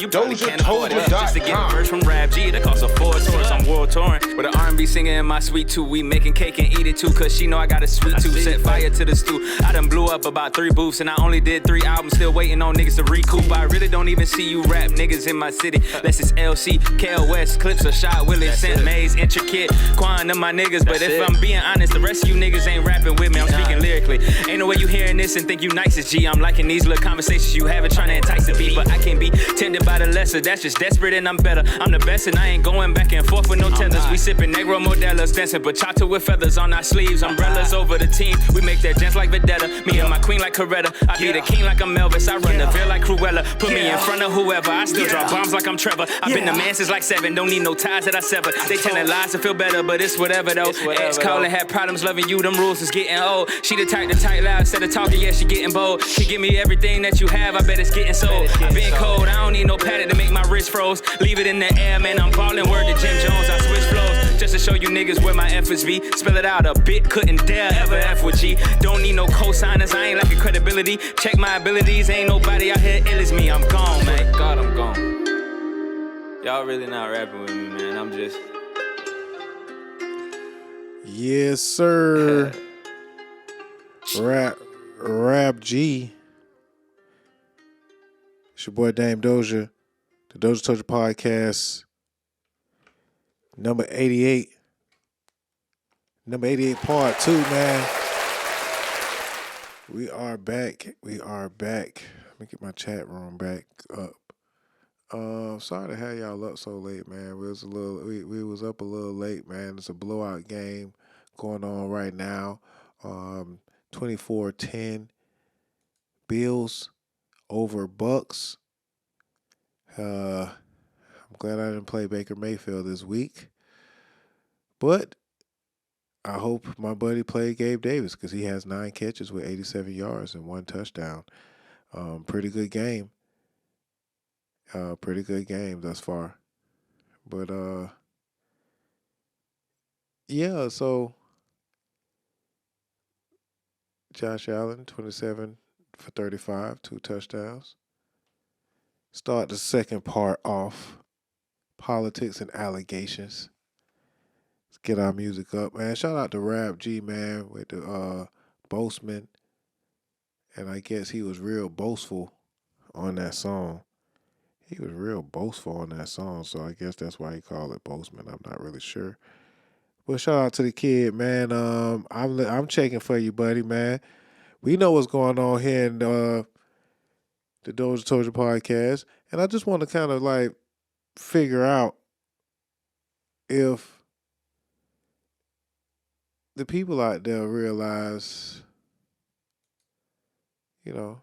you probably can't afford it. Just to get a verse from RabG, that costs a Ford Taurus. I'm world touring with an R&B singer in my suite too. We making cake and eat it too, cause she know I got a sweet tooth. Set fire to the stew. I done blew up about 3 booths, and I only did 3 albums. Still waiting on niggas to recoup. I really don't even see you rap niggas in my city. Unless it's LC, KL West, Clips, or Shot Willis, St. Mays, Intricate, Quan, them my niggas. But if I'm being honest, the rest of you niggas ain't rapping with me. I'm speaking lyrically. Ain't no way you hearing this and think you nice as G. I'm liking these little conversations you having, trying to entice a beat. But I can't be tempted by the lesser. That's just desperate and I'm better. I'm the best and I ain't going back and forth with no tethers. We sipping Negro Modelo's, dancing bachata with feathers on our sleeves. Umbrellas over the team. We make that dance like Vendetta. Me and my queen like Coretta. I be the king like I'm Elvis. I run the Ville like Cruella. Put me in front of whoever. I still drop bombs like I'm Trevor. I've been the man since like 7. Don't need no ties that I sever. They telling lies to feel better, but it's whatever though. Ex calling, had problems loving you. Them rules is getting old. She the type to type loud instead of talking. Yeah, she getting bold. She give me everything that you have. I bet it's getting sold. I been cold. I don't need no padded to make my wrist froze. Leave it in the air, man. I'm ballin'. Word to Jim Jones. I switch flows just to show you niggas where my efforts be. Spell it out a bit. Couldn't dare ever F with G. Don't need no co-signers. I ain't like a credibility. Check my abilities. Ain't nobody out here ill as me. I'm gone, man. God, I'm gone. Y'all really not rapping with me, man. I'm just. Yes, sir. RabG. It's your boy Dame Doja. The DozhaToldya Podcast. Number 88. Number 88 part 2, man. We are back. Let me get my chat room back up. Sorry to have y'all up so late, man. We was up a little late, man. It's a blowout game going on right now. 24-10 Bills over Bucks. I'm glad I didn't play Baker Mayfield this week. But I hope my buddy played Gabe Davis because he has 9 catches with 87 yards and 1 touchdown. Pretty good game. Pretty good game thus far. But, yeah, so Josh Allen, 27 for 35, 2 touchdowns. Start the second part off. Politics and allegations. Let's get our music up, man. Shout out to RabG, man, with the Boseman. And I guess he was real boastful on that song. He was real boastful on that song, so I guess that's why he called it Boseman. I'm not really sure. But shout out to the kid, man. I'm checking for you, buddy, man. We know what's going on here in the DozhaToldya Podcast, and I just want to kind of like figure out if the people out there realize, you know,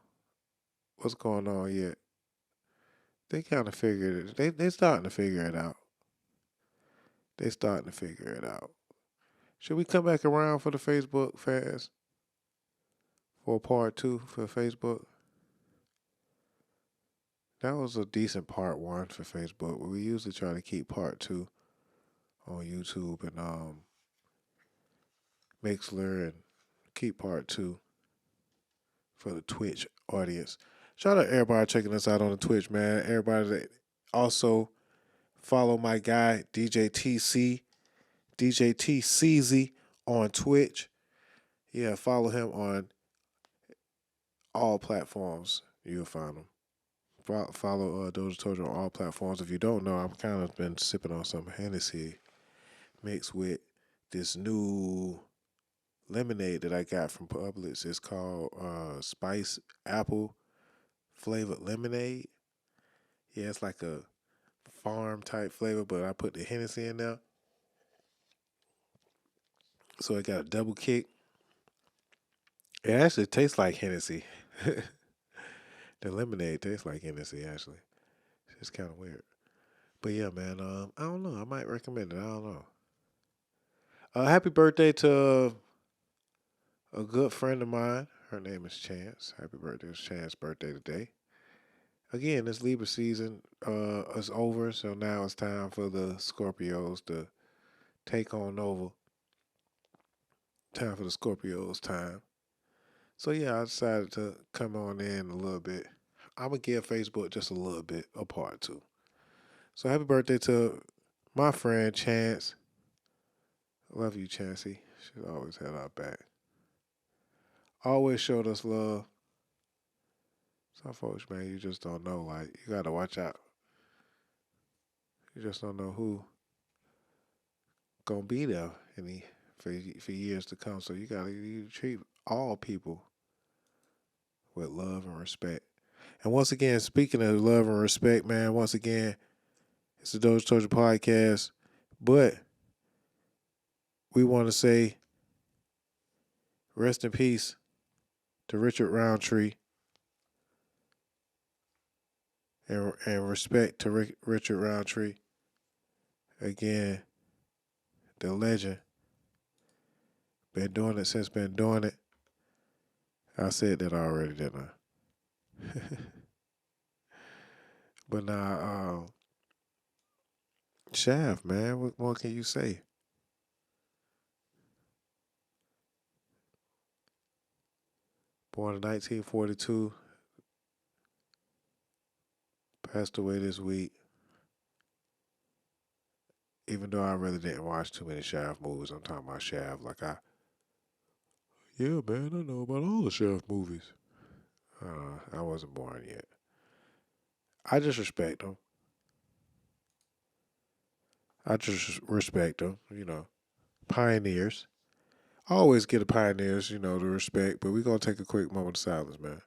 what's going on yet. They kind of figured it. They're starting to figure it out. Should we come back around for the Facebook fast? For part 2 for Facebook? That was a decent part 1 for Facebook. We usually try to keep part 2 on YouTube and Mixler and keep part 2 for the Twitch audience. Shout out everybody checking us out on the Twitch, man. Everybody that also follow my guy, DJ TCZ on Twitch. Yeah, follow him on all platforms. You'll find him. Follow DozhaToldya on all platforms. If you don't know, I've kind of been sipping on some Hennessy mixed with this new lemonade that I got from Publix. It's called Spice Apple Flavored Lemonade. Yeah, it's like a farm type flavor, but I put the Hennessy in there. So it got a double kick. It actually tastes like Hennessy. The lemonade tastes like Hennessy, actually. It's kind of weird. But yeah, man, I don't know. I might recommend it. I don't know. Happy birthday to a good friend of mine. Her name is Chance. Happy birthday. It's Chance's birthday today. Again, this Libra season is over, so now it's time for the Scorpios to take on over. Time for the Scorpios time. So yeah, I decided to come on in a little bit. I'm going to give Facebook just a little bit a part too. So happy birthday to my friend Chance. I love you, Chancey. She's always had our back. Always showed us love. Some folks, man, you just don't know. Like, you got to watch out. You just don't know who going to be there for years to come. So you got to treat all people with love and respect. And once again, speaking of love and respect, man, once again, it's the DozhaToldya Podcast. But we want to say rest in peace to Richard Roundtree and respect to Richard Roundtree. Again, the legend. Been doing it since been doing it. I said that already, didn't I? But now, Shaft, man, what more can you say? Born in 1942, passed away this week. Even though I really didn't watch too many Shaft movies, I'm talking about Shaft yeah, man, I know about all the Shaft movies. I wasn't born yet. I just respect them. You know, pioneers. I always get the pioneers, you know, the respect, but we're going to take a quick moment of silence, man.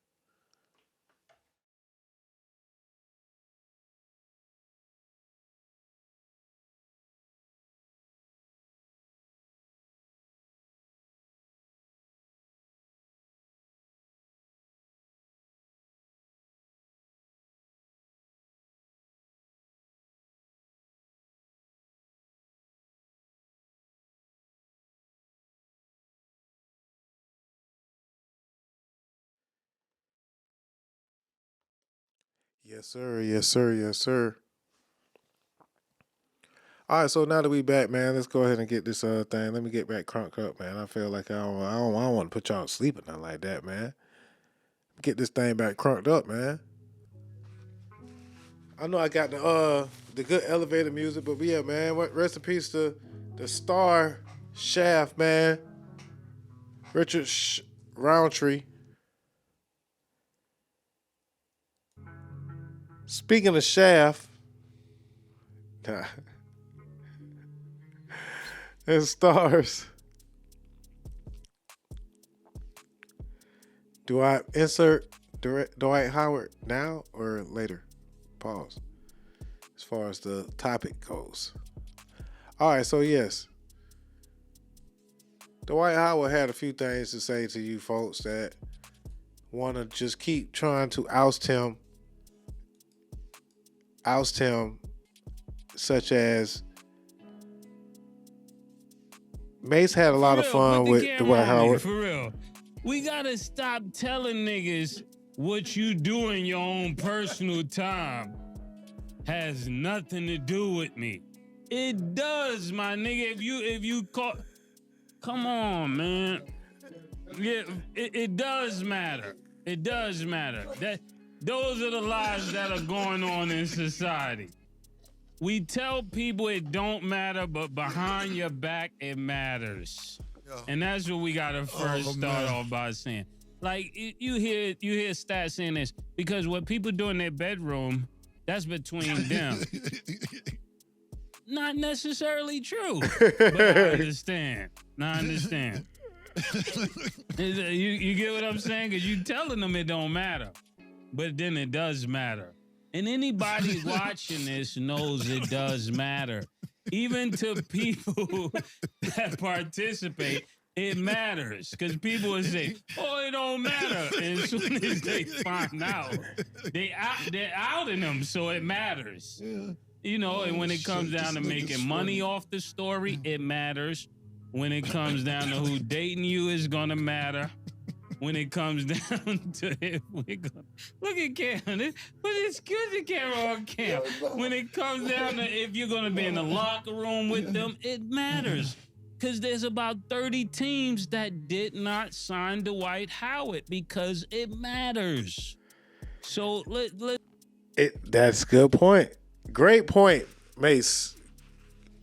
Yes, sir. Yes, sir. Yes, sir. All right, so now that we back, man, let's go ahead and get this thing. Let me get back crunked up, man. I feel like I don't want to put y'all to sleep or nothing like that, man. Get this thing back crunked up, man. I know I got the good elevator music, but yeah, man, rest in peace to the star Shaft, man. Richard Roundtree. Speaking of Shaft, and stars. Do I insert Dwight Howard now or later? Pause. As far as the topic goes. All right, so yes. Dwight Howard had a few things to say to you folks that want to just keep trying to oust him, such as Mace had a lot of fun with Dwight Howard. For real. We gotta stop telling niggas what you do in your own personal time has nothing to do with me. It does, my nigga. If you call, come on, man. Yeah, it does matter. It does matter. Those are the lies that are going on in society. We tell people it don't matter, but behind your back, it matters. And that's what we gotta first start off by saying. Like, you hear stats saying this, because what people do in their bedroom, that's between them. Not necessarily true, but I understand. You get what I'm saying? Because you telling them it don't matter, but then it does matter. And anybody watching this knows it does matter. Even to people that participate, it matters. Because people will say, oh, it don't matter. And as soon as they find out, they're outing them, so it matters. Yeah. You know, and when it comes down to making money off the story, it matters. When it comes down to who dating you is going to matter. When it comes down to if we're gonna look at Cam, but it's good to camera on Cam. When it comes down to if you're gonna be in the locker room with them, it matters. Cause there's about 30 teams that did not sign Dwight Howard because it matters. So let That's a good point. Great point, Mace.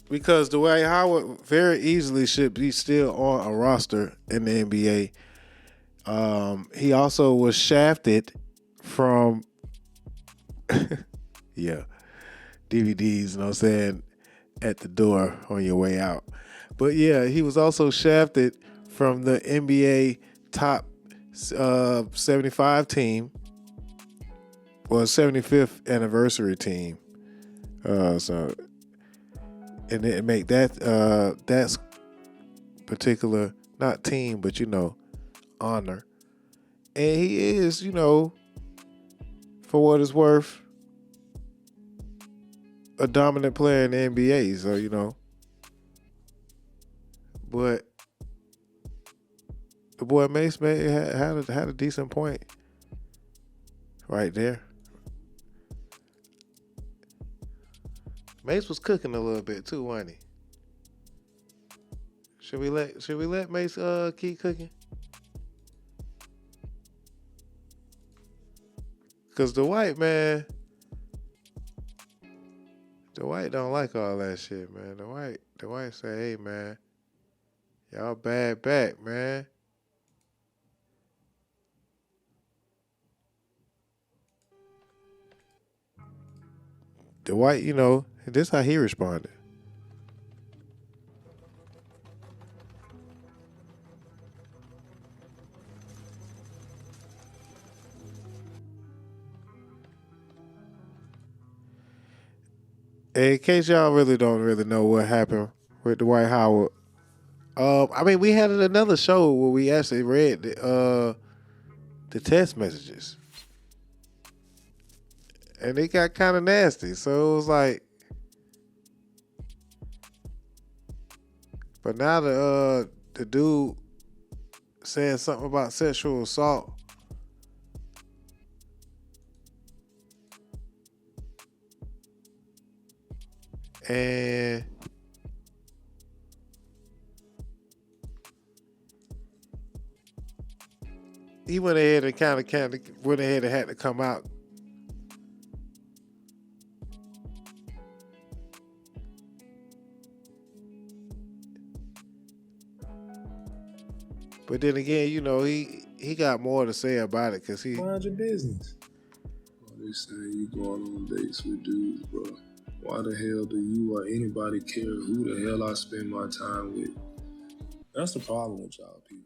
Because Dwight Howard very easily should be still on a roster in the NBA. He also was shafted from DVDs, you know what I'm saying, at the door on your way out. But yeah, he was also shafted from the NBA top 75 team, or 75th anniversary team. And it make that's particular, not team, but honor. And he is, for what it's worth, a dominant player in the NBA. So, but the boy Mace had a decent point right there. Mace was cooking a little bit too, wasn't he? Should we let Mace keep cooking? Cause Dwight don't like all that shit, man. Dwight say, hey man, y'all bad back, man. Dwight, this how he responded. In case y'all don't really know what happened with Dwight Howard, we had another show where we actually read the text messages. And it got kind of nasty. So it was like, but now the dude saying something about sexual assault. And he went ahead and kind of went ahead and had to come out. But then again, he got more to say about it because he. Mind your business. They say you going on dates with dudes, bro. Why the hell do you or anybody care who the hell I spend my time with? That's the problem with y'all people.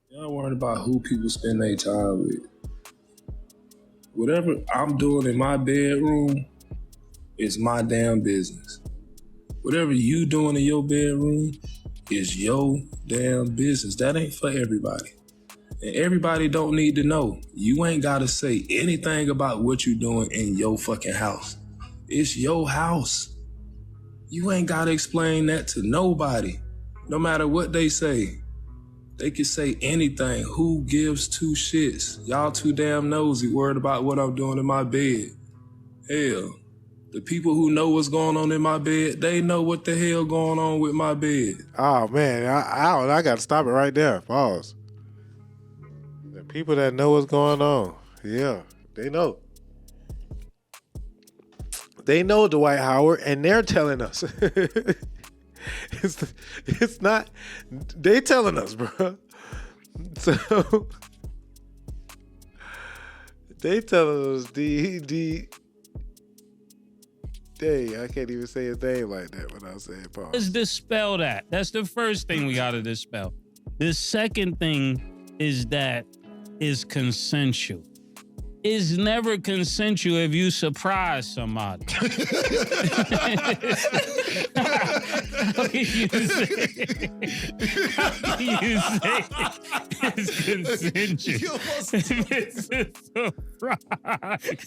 Y'all worried about who people spend their time with. Whatever I'm doing in my bedroom is my damn business. Whatever you doing in your bedroom is your damn business. That ain't for everybody. And everybody don't need to know. You ain't got to say anything about what you doing in your fucking house. It's your house. You ain't got to explain that to nobody. No matter what they say. They can say anything. Who gives two shits? Y'all too damn nosy, worried about what I'm doing in my bed. Hell, the people who know what's going on in my bed, they know what the hell going on with my bed. Oh, man. I got to stop it right there. Pause. The people that know what's going on, yeah, they know. They know Dwight Howard, and they're telling us. It's not, they telling us, bro. So, they telling us I can't even say his name like that without saying pause. Let's dispel that. That's the first thing we got to dispel. The second thing is that is consensual. It's never consensual if you surprise somebody. How do you say it's consensual? It's a surprise.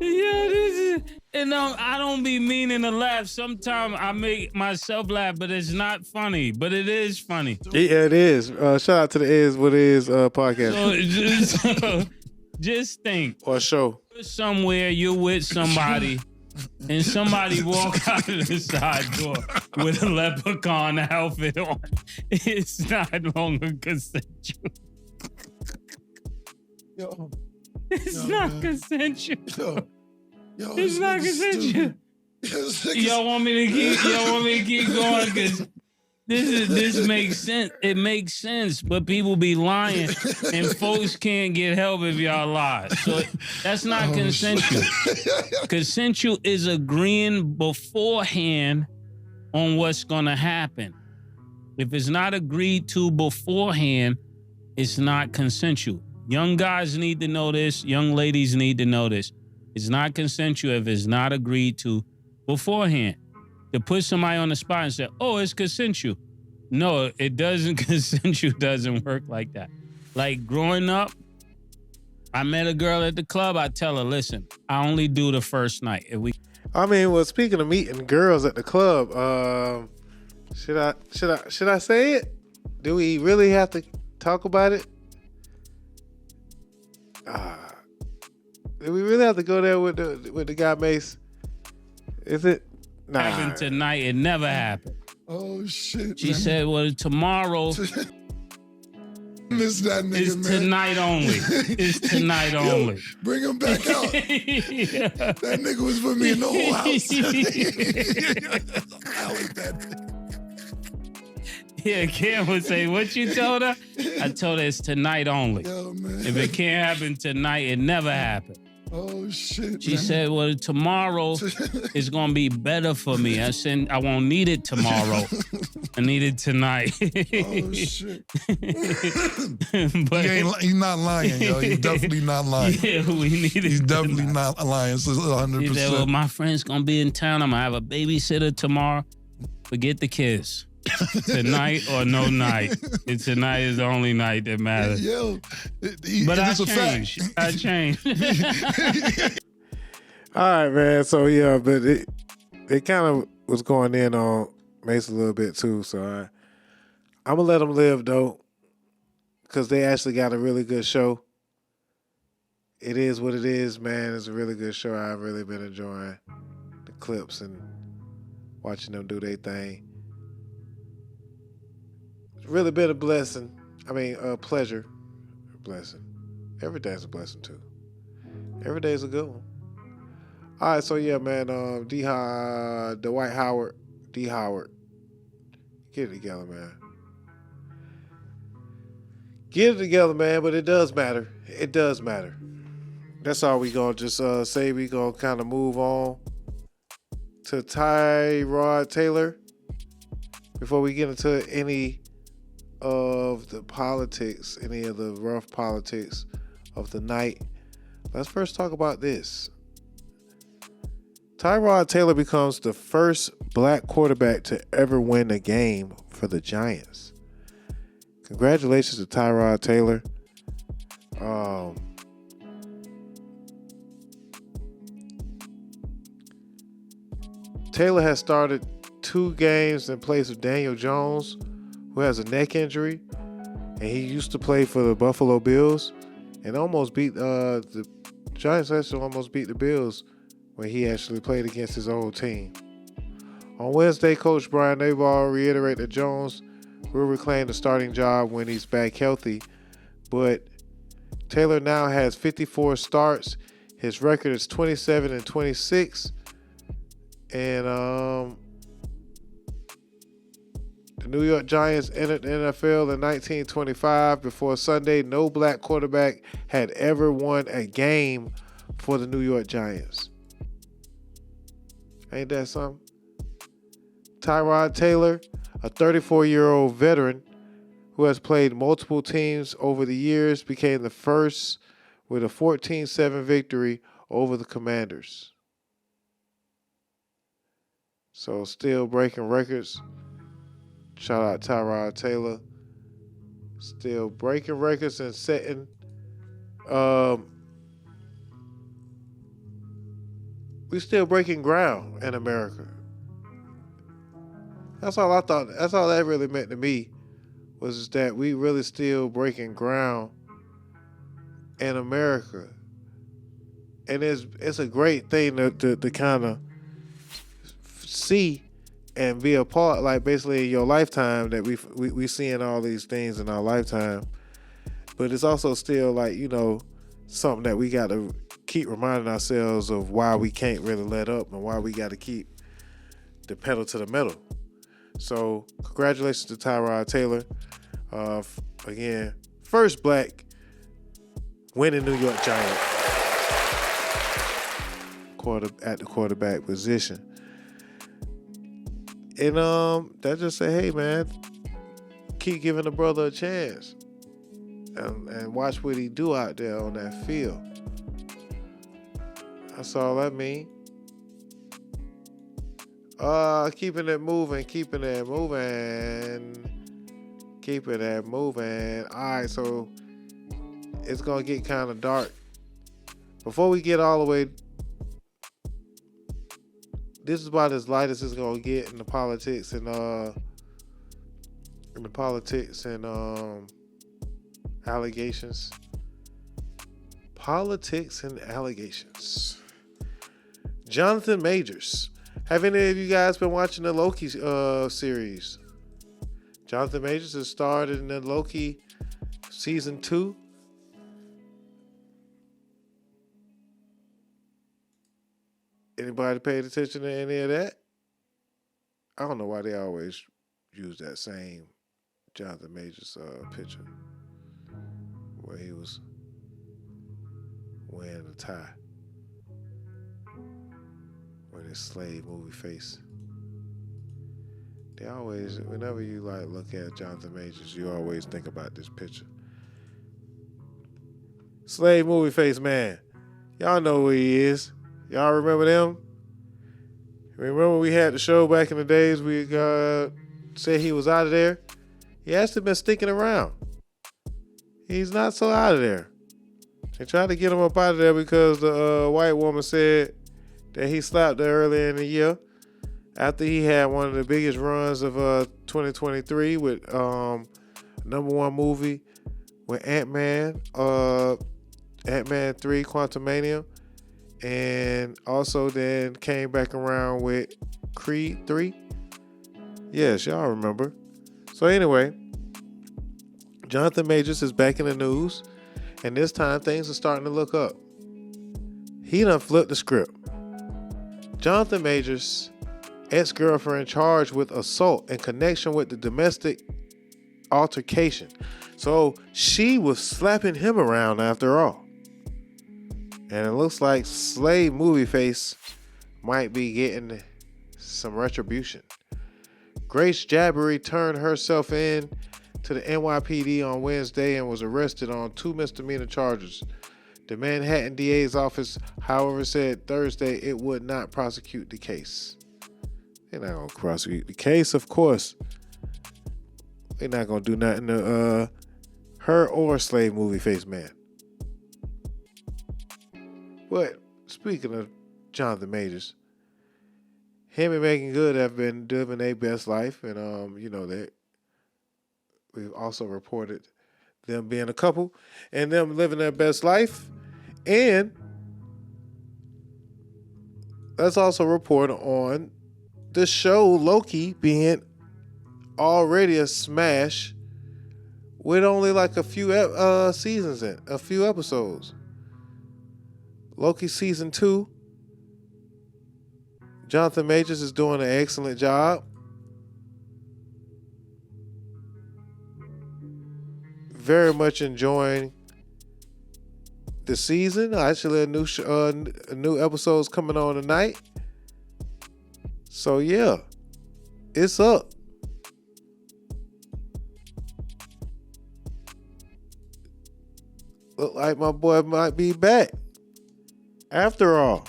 Yeah, this is, and I don't be meaning to laugh. Sometimes I make myself laugh, but it's not funny. But it is funny. Yeah, it is. Shout out to the Is What It Is podcast. So, just think. Or show. Somewhere you're with somebody and somebody walk out of the side door with a leprechaun outfit on, it's not longer consensual. Yo, It's not man. consensual. Yo, It's not consensual. Y'all want me to keep going? Because this makes sense. It makes sense, but people be lying, and folks can't get help if y'all lie. So that's not consensual. Consensual is agreeing beforehand on what's gonna happen. If it's not agreed to beforehand, it's not consensual. Young guys need to know this. Young ladies need to know this. It's not consensual if it's not agreed to beforehand. To put somebody on the spot and say, oh, it's consensual. No, it doesn't. Consensual doesn't work like that. Like growing up, I met a girl at the club. I tell her, listen, I only do the first night. Well, speaking of meeting girls at the club, should I say it? Do we really have to talk about it? Do we really have to go there with the guy Mace? Is it? Nah. Happened tonight. It never happened. Oh shit! She said, well, tomorrow Miss that nigga, is man. tonight only. It's tonight only. Yo, bring him back out. Yeah. That nigga was with me in the whole house. I like that nigga. Yeah, Kim would say, what you told her? I told her it's tonight only. Yo, man. If it can't happen tonight, it never happened. Oh shit! She man. said, well, tomorrow is going to be better for me. I said, I won't need it tomorrow. I need it tonight. Oh shit! But, He's not lying, yo. He's definitely not lying. yeah, we need it. He's definitely not lying. So 100%. She said, well, my friend's going to be in town. I'm going to have a babysitter tomorrow. Forget the kids. Tonight or no night. Tonight is the only night that matters. Yo, But I is this a changed. fact? I changed. All right, man. So yeah, but it kind of was going in on Mace a little bit too. So I'm gonna let them live though, because they actually got a really good show. It is what it is, man. It's a really good show. I've really been enjoying the clips and watching them do their thing. It's really been a blessing. I mean, a pleasure. A blessing. Every day's a blessing too. Every day's a good one. All right, so yeah, man. Dwight Howard, D. Howard, get it together, man. Get it together, man. But it does matter. It does matter. That's all we gonna just say. We gonna kind of move on to Tyrod Taylor before we get into any of the politics, any of the rough politics of the night. Let's first talk about this. Tyrod Taylor becomes the first black quarterback to ever win a game for the Giants. Congratulations to Tyrod Taylor. Taylor has started 2 games in place of Daniel Jones, who has a neck injury, and he used to play for the Buffalo Bills, and almost beat the Giants. Actually, almost beat the Bills when he actually played against his old team. On Wednesday, Coach Brian Daboll reiterated that Jones will reclaim the starting job when he's back healthy, but Taylor now has 54 starts. His record is 27-26, and the New York Giants entered the NFL in 1925. Before Sunday, no black quarterback had ever won a game for the New York Giants. Ain't that something? Tyrod Taylor, a 34-year-old veteran who has played multiple teams over the years, became the first with a 14-7 victory over the Commanders. So still breaking records. Shout out Tyrod Taylor. Still breaking records and setting we still breaking ground in America. That's all I thought. That's all that really meant to me, was that we really still breaking ground in America. And it's a great thing to kind of see and be a part, like basically in your lifetime, that we seeing all these things in our lifetime. But it's also still like, you know, something that we got to keep reminding ourselves of why we can't really let up and why we got to keep the pedal to the metal. So congratulations to Tyrod Taylor. Again, first black winning New York Giant at the quarterback position. And that just say, hey man, keep giving the brother a chance. And watch what he do out there on that field. That's all I mean. Keeping it moving. All right, so it's gonna get kind of dark. Before we get all the way, this is about as light as it's gonna get in the politics and allegations. Politics and allegations. Jonathan Majors. Have any of you guys been watching the Loki series? Jonathan Majors has starred in the Loki season 2. Anybody paid attention to any of that? I don't know why they always use that same Jonathan Majors picture where he was wearing a tie with his slave movie face. They always, whenever you like look at Jonathan Majors, you always think about this picture. Slave movie face man. Y'all know who he is. Y'all remember them? Remember we had the show back in the days we said he was out of there? He actually been sticking around. He's not so out of there. They tried to get him up out of there because the white woman said that he slapped her earlier in the year after he had one of the biggest runs of 2023 with #1 movie with Ant-Man 3 Quantumania, and also then came back around with Creed 3. Yes, y'all remember. So anyway, Jonathan Majors is back in the news, and this time things are starting to look up. He done flipped the script. Jonathan Majors' ex-girlfriend charged with assault in connection with the domestic altercation. So she was slapping him around after all. And it looks like Slave Movie Face might be getting some retribution. Grace Jabbery turned herself in to the NYPD on Wednesday and was arrested on 2 misdemeanor charges. The Manhattan DA's office, however, said Thursday it would not prosecute the case. They're not going to prosecute the case, of course. They're not going to do nothing to her or Slave Movie Face Man. But speaking of Jonathan Majors, him and Megan Good have been living their best life, and we've also reported them being a couple and them living their best life. And let's also report on the show Loki being already a smash with only like a few seasons in, a few episodes. Loki season 2. Jonathan Majors is doing an excellent job. Very much enjoying the season. Actually, a new episode's coming on tonight. So yeah, it's up. Look like my boy might be back. After all,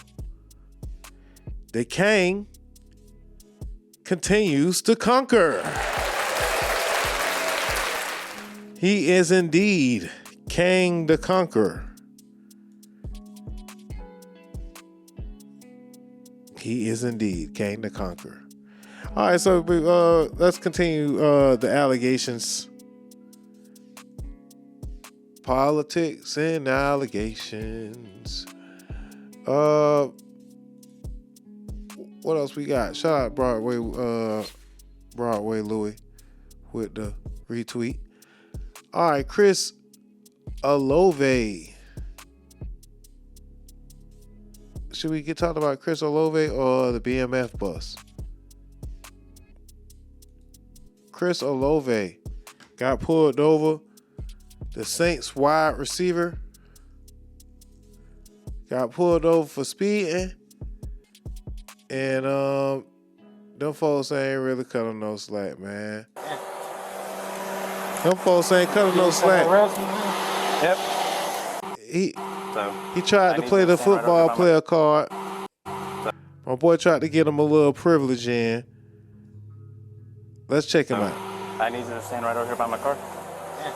the King continues to conquer. He is indeed King the Conqueror. He is indeed King the Conqueror. All right, so let's continue the allegations. Politics and allegations. What else we got? Shout out Broadway Louie with the retweet. All right, Chris Olave. Should we get talking about Chris Olave or the BMF bus? Chris Olave got pulled over. The Saints wide receiver got pulled over for speeding. And them folks ain't really cut him no slack, man. Them folks ain't cut him no slack. Yep. He tried to play the football player card. My boy tried to get him a little privilege in. Let's check him out. I need you to stand right over here by my car. Yeah.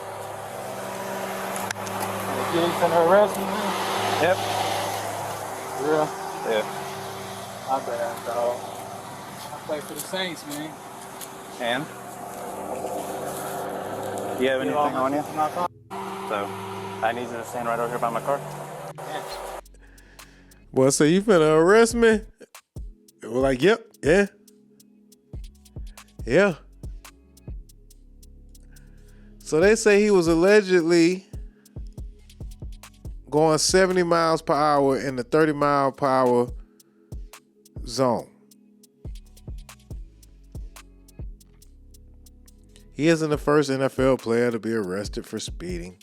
You finna arrest me? Yep. Real? Yeah. My bad, dog. I play for the Saints, man. And? You have anything on you? So, I need you to stand right over here by my car. Yeah. Well, so you finna arrest me? We're like, yep, yeah. Yeah. So they say he was allegedly going 70 miles per hour in the 30 mile per hour zone. He isn't the first NFL player to be arrested for speeding.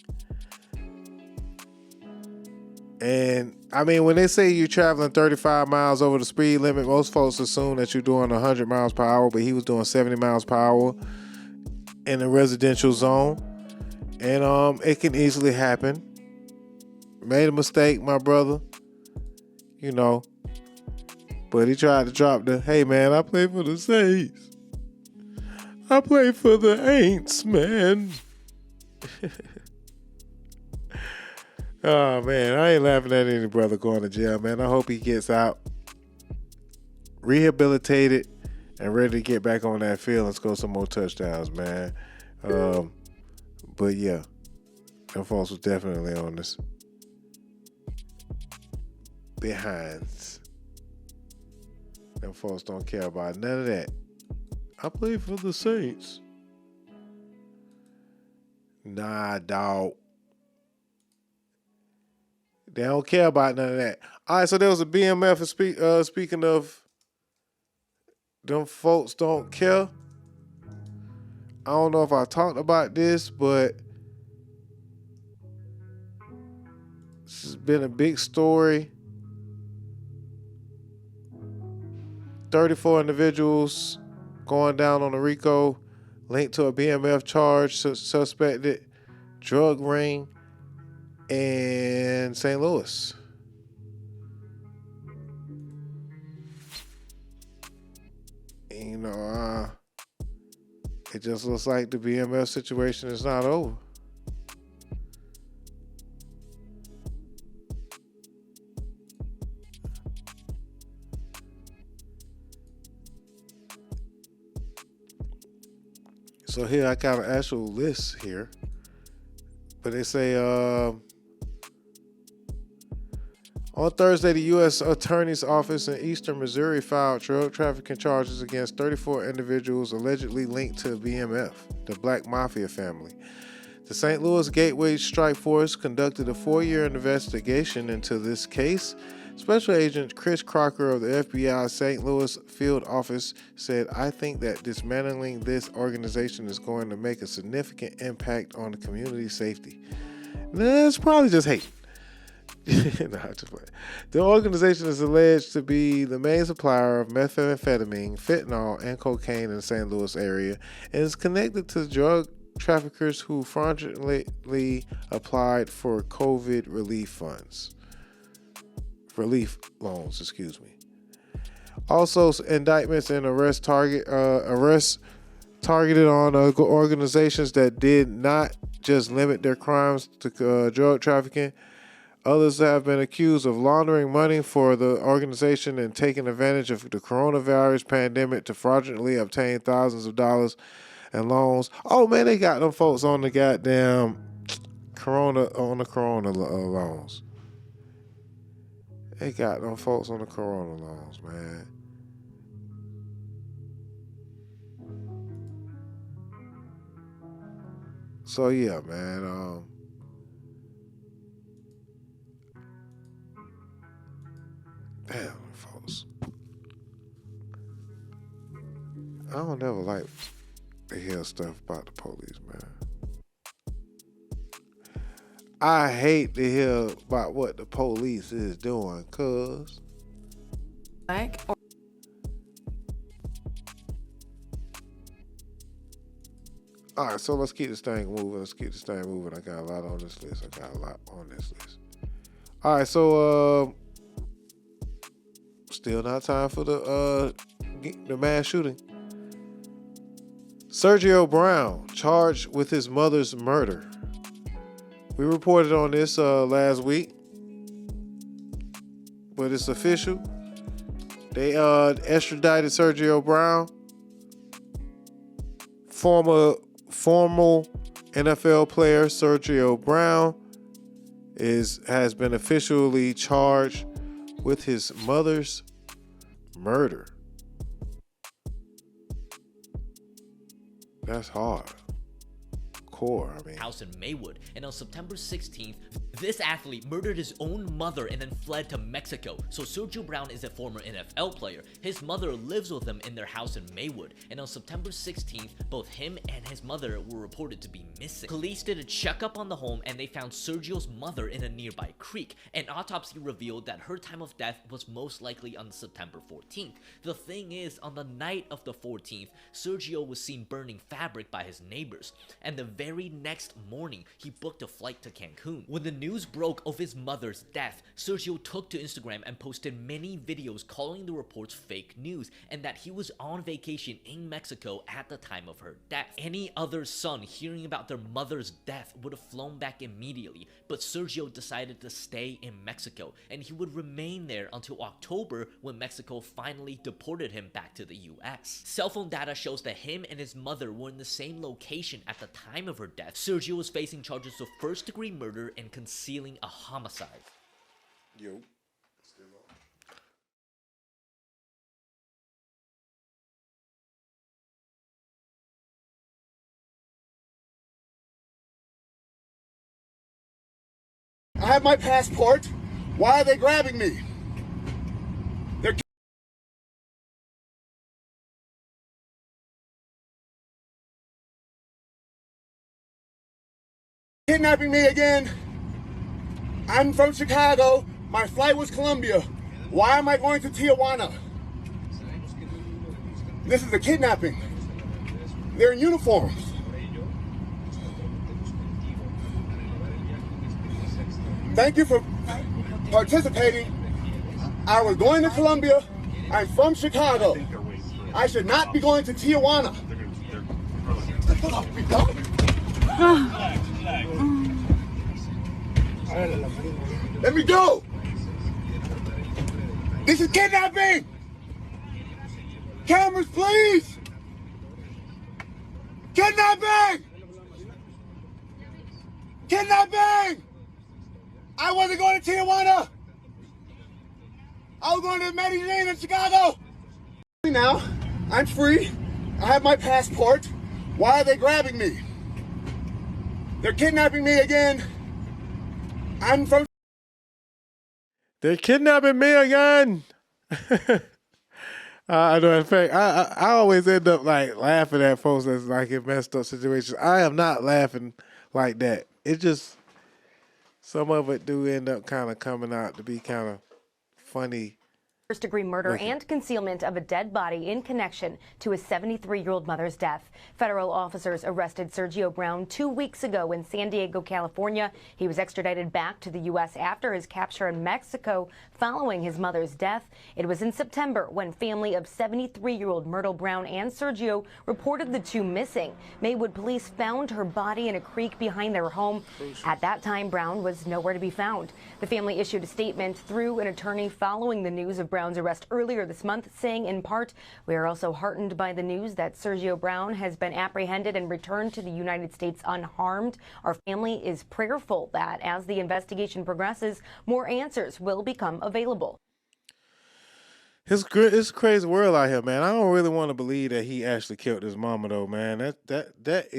And I mean, when they say you're traveling 35 miles over the speed limit, most folks assume that you're doing 100 miles per hour, but he was doing 70 miles per hour in a residential zone. And it can easily happen. Made a mistake, my brother. You know. But he tried to drop the, hey man, I play for the Saints. I play for the Aints, man. Oh man, I ain't laughing at any brother going to jail, man. I hope he gets out, rehabilitated, and ready to get back on that field and score some more touchdowns, man. But yeah, them folks was definitely on this behinds. Them folks don't care about none of that. I play for the Saints. Nah, dog. They don't care about none of that. All right, so there was a BMF. Speaking of them folks don't care. I don't know if I talked about this, but this has been a big story. 34 individuals going down on a RICO linked to a BMF charge, suspected drug ring in St. Louis. And, you know, it just looks like the BMF situation is not over. So here I got an actual list here. But they say on Thursday, the U.S. Attorney's Office in Eastern Missouri filed drug trafficking charges against 34 individuals allegedly linked to BMF, the Black Mafia family. The St. Louis Gateway Strike Force conducted a 4-year investigation into this case. Special Agent Chris Crocker of the FBI St. Louis Field Office said, "I think that dismantling this organization is going to make a significant impact on the community safety." That's probably just hate. The organization is alleged to be the main supplier of methamphetamine, fentanyl, and cocaine in the St. Louis area and is connected to drug traffickers who fraudulently applied for COVID relief loans. Also, indictments and arrests targeted on organizations that did not just limit their crimes to drug trafficking. Others have been accused of laundering money for the organization and taking advantage of the coronavirus pandemic to fraudulently obtain thousands of dollars in loans. Oh man, they got them folks on the goddamn corona loans. They got them folks on the corona laws, man. So yeah, man. Damn, folks. I don't never like to hear stuff about the police, man. I hate to hear about what the police is doing, cuz. All right, so let's keep this thing moving. I got a lot on this list. All right, so still not time for the mass shooting. Sergio Brown charged with his mother's murder. We reported on this last week, but it's official. They extradited Sergio Brown, formal NFL player Sergio Brown has been officially charged with his mother's murder. That's hard. House in Maywood, and on September 16th, this athlete murdered his own mother and then fled to Mexico. So Sergio Brown is a former NFL player. His mother lives with him in their house in Maywood, and on September 16th, both him and his mother were reported to be missing. Police did a checkup on the home and they found Sergio's mother in a nearby creek. An autopsy revealed that her time of death was most likely on September 14th. The thing is, on the night of the 14th, Sergio was seen burning fabric by his neighbors, and the very next morning, he booked a flight to Cancun. When the news broke of his mother's death, Sergio took to Instagram and posted many videos calling the reports fake news and that he was on vacation in Mexico at the time of her death. Any other son hearing about their mother's death would have flown back immediately, but Sergio decided to stay in Mexico, and he would remain there until October when Mexico finally deported him back to the US. Cell phone data shows that him and his mother were in the same location at the time of her death. Sergio was facing charges of first-degree murder and concealing a homicide. Yo. I have my passport. Why are they grabbing me? They're kidnapping me again. I'm from Chicago. My flight was Colombia. Why am I going to Tijuana? This is a kidnapping. They're in uniforms. Thank you for participating. I was going to Colombia. I'm from Chicago. I should not be going to Tijuana. Let me go. This is kidnapping. Cameras, please. Kidnapping. Kidnapping. I wasn't going to Tijuana. I was going to Medellin in Chicago. Now, I'm free. I have my passport. Why are they grabbing me? They're kidnapping me again. I'm from... They're kidnapping me again. I know. In fact, I always end up like laughing at folks that's like in messed up situations. I am not laughing like that. It just... Some of it do end up kind of coming out to be kind of funny. First-degree murder and concealment of a dead body in connection to his 73-year-old mother's death. Federal officers arrested Sergio Brown 2 weeks ago in San Diego, California. He was extradited back to the U.S. after his capture in Mexico following his mother's death. It was in September when family of 73-year-old Myrtle Brown and Sergio reported the two missing. Maywood police found her body in a creek behind their home. At that time, Brown was nowhere to be found. The family issued a statement through an attorney following the news of Brown Brown's arrest earlier this month, saying in part, "We are also heartened by the news that Sergio Brown has been apprehended and returned to the United States unharmed. Our family is prayerful that as the investigation progresses, more answers will become available." It's a crazy world out here, man. I don't really want to believe that he actually killed his mama, though, man. That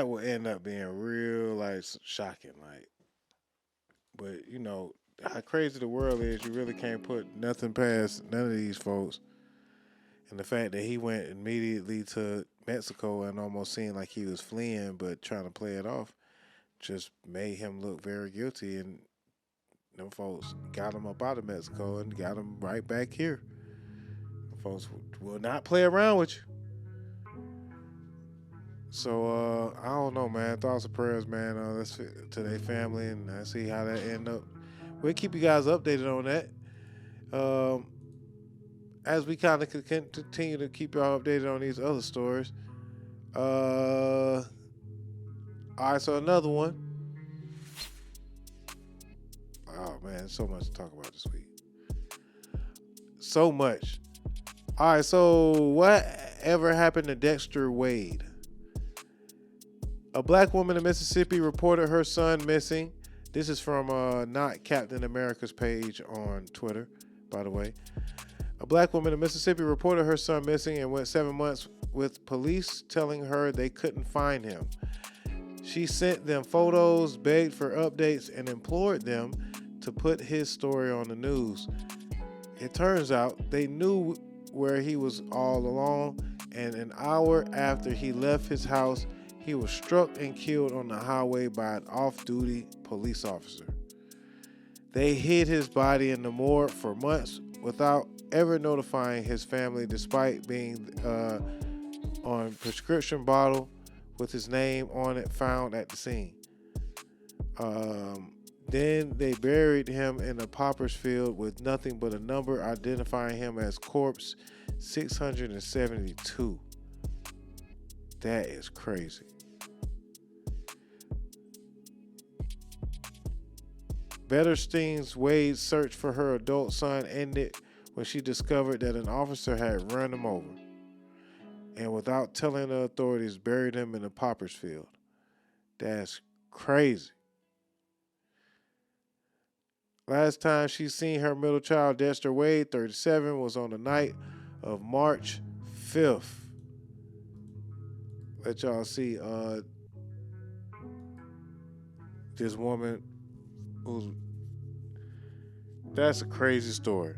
will end up being real, like, shocking, like. But you know how crazy the world is. You really can't put nothing past none of these folks. And the fact that he went immediately to Mexico and almost seemed like he was fleeing, but trying to play it off, just made him look very guilty. And them folks got him up out of Mexico and got him right back here. Them folks will not play around with you. So I don't know, man. Thoughts and prayers, man. Let's to their family and see how that end up. We'll keep you guys updated on that. As we kind of continue to keep y'all updated on these other stories. All right, so another one. Oh man, so much to talk about this week. So much. All right, so whatever happened to Dexter Wade? A black woman in Mississippi reported her son missing. This is from not Captain America's page on Twitter, by the way. A black woman in Mississippi reported her son missing and went 7 months with police telling her they couldn't find him. She sent them photos, begged for updates, and implored them to put his story on the news. It turns out they knew where he was all along, and an hour after he left his house, he was struck and killed on the highway by an off-duty police officer. They hid his body in the morgue for months without ever notifying his family, despite being on prescription bottle with his name on it found at the scene. Then they buried him in a pauper's field with nothing but a number identifying him as corpse 672. That is crazy. Betterstein's Wade's search for her adult son ended when she discovered that an officer had run him over and, without telling the authorities, buried him in a pauper's field. That's crazy. Last time she seen her middle child, Dexter Wade, 37, was on the night of March 5th. Let y'all see this woman who's... That's a crazy story.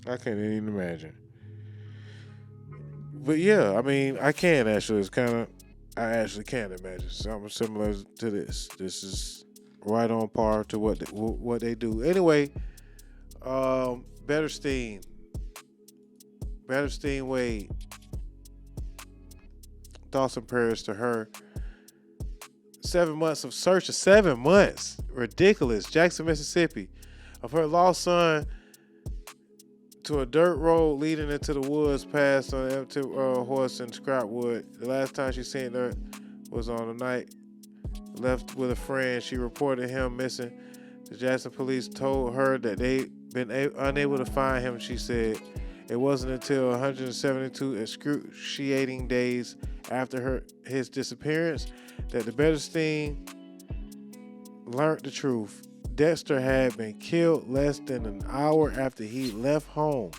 I can't even imagine. But yeah, I mean, I can actually. It's kind of... I actually can imagine something similar to this. This is right on par to what they do. Anyway, Betterstein Wade. Thoughts and prayers to her. 7 months of search. 7 months. Ridiculous. Jackson, Mississippi. Of her lost son to a dirt road leading into the woods past an empty horse in scrapwood. The last time she seen her was on a night left with a friend. She reported him missing. The Jackson police told her that they'd been unable to find him. She said it wasn't until 172 excruciating days after his disappearance that the Betterstein learned the truth. Dexter had been killed less than an hour after he left home,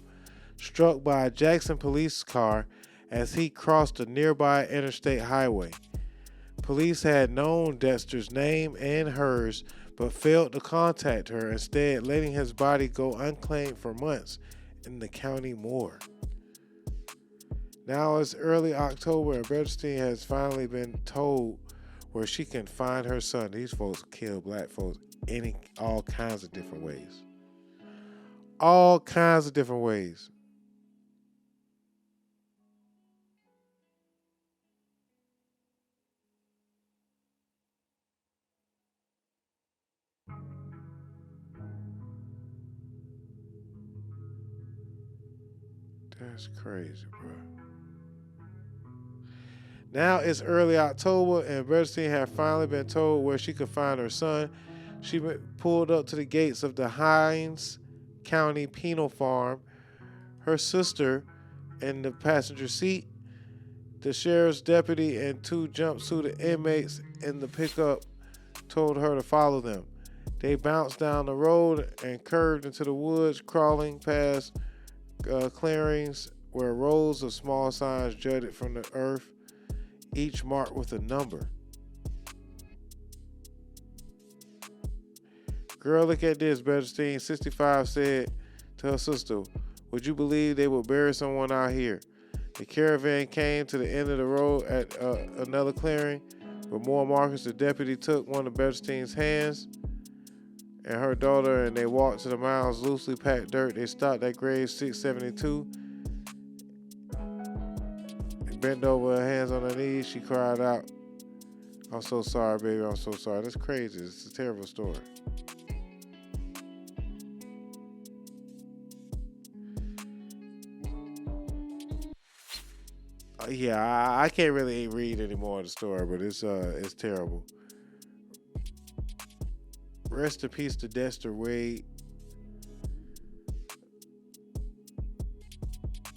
struck by a Jackson police car as he crossed a nearby interstate highway. Police had known Dexter's name and hers, but failed to contact her, instead letting his body go unclaimed for months in the county morgue. Now it's early October and Betterstein has finally been told where she can find her son. These folks kill black folks all kinds of different ways. All kinds of different ways. That's crazy, bro. Now it's early October, and Bernstein had finally been told where she could find her son. She pulled up to the gates of the Hines County Penal Farm. Her sister in the passenger seat. The sheriff's deputy and 2 jumpsuited inmates in the pickup told her to follow them. They bounced down the road and curved into the woods, crawling past clearings where rows of small signs jutted from the earth, each marked with a number. Girl, look at this, Bernstein, 65, said to her sister. Would you believe they would bury someone out here? The caravan came to the end of the road at another clearing. With more markers, the deputy took one of Bernstein's hands and her daughter, and they walked to the mound's loosely packed dirt. They stopped at grave 672. They bent over, her hands on her knees. She cried out, I'm so sorry, baby, I'm so sorry. That's crazy. It's a terrible story. Yeah, I can't really read any more of the story, but it's terrible. Rest in peace to Dexter Wade.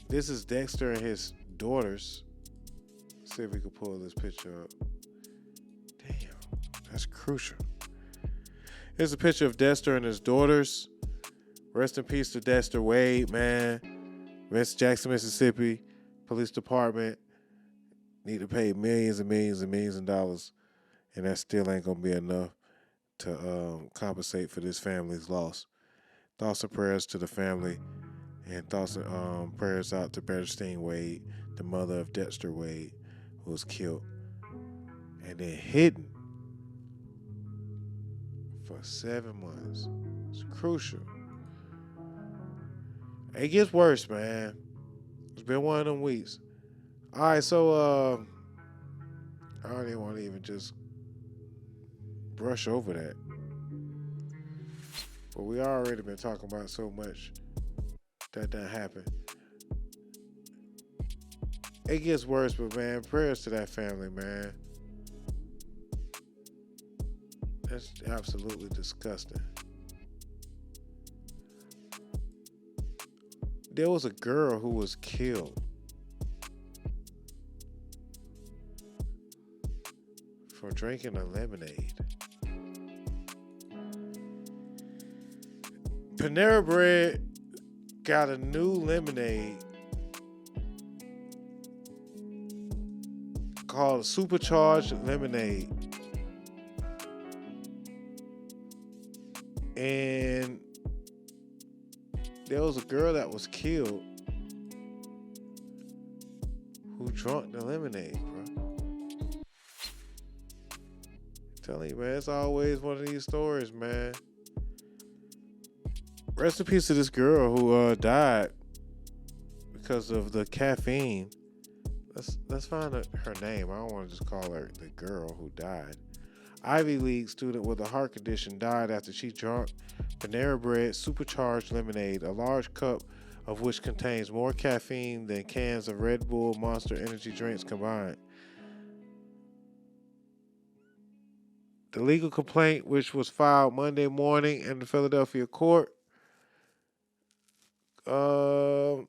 This is Dexter and his daughters. Let's see if we can pull this picture up. Damn, that's crucial. Here's a picture of Dexter and his daughters. Rest in peace to Dexter Wade, man. West Jackson, Mississippi. Police department need to pay millions and millions and millions of dollars, and that still ain't gonna be enough to compensate for this family's loss. Thoughts and prayers to the family, and thoughts and prayers out to Bernstein Wade, the mother of Dexter Wade, who was killed and then hidden for 7 months. It's crucial. It gets worse, man. It's been one of them weeks. All right, so I don't even want to even just brush over that. But we already been talking about so much that happened. It gets worse, but man, prayers to that family, man. That's absolutely disgusting. There was a girl who was killed for drinking a lemonade. Panera Bread got a new lemonade called Supercharged Lemonade. And there was a girl that was killed who drank the lemonade, bro. I'm telling you, man, it's always one of these stories, man. Rest in peace to this girl who died because of the caffeine. Let's find her name. I don't want to just call her the girl who died. Ivy League student with a heart condition died after she drank Panera Bread Supercharged Lemonade, a large cup of which contains more caffeine than cans of Red Bull Monster energy drinks combined. The legal complaint, which was filed Monday morning in the Philadelphia court of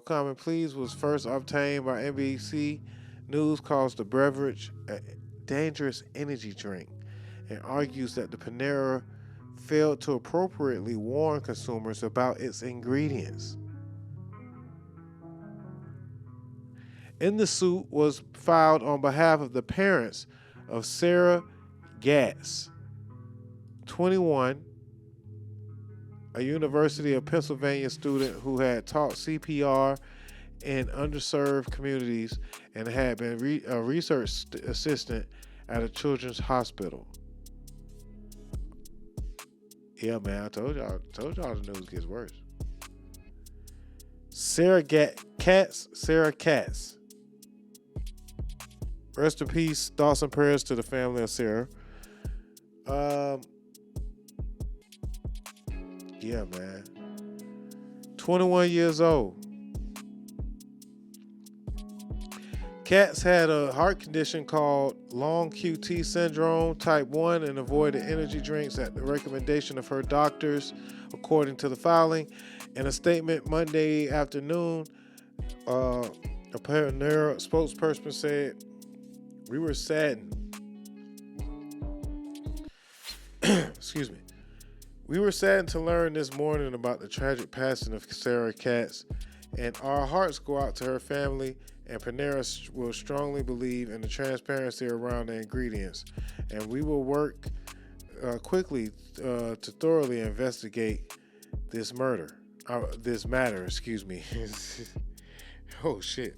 common pleas, was first obtained by NBC News, calls the beverage a dangerous energy drink and argues that the Panera failed to appropriately warn consumers about its ingredients. In the suit was filed on behalf of the parents of Sarah Gatz, 21, a University of Pennsylvania student who had taught CPR in underserved communities and had been a research assistant at a children's hospital. Yeah, man, I told y'all the news gets worse. Sarah Katz. Rest in peace. Thoughts and prayers to the family of Sarah. Yeah, man. 21 years old. Cats had a heart condition called long QT syndrome type 1 and avoided energy drinks at the recommendation of her doctors, according to the filing. In a statement Monday afternoon, a Panera spokesperson said, "We were saddened." Excuse me. "We were saddened to learn this morning about the tragic passing of Sarah Katz, and our hearts go out to her family, and Panera will strongly believe in the transparency around the ingredients, and we will work quickly to thoroughly investigate this matter, excuse me." Oh, shit.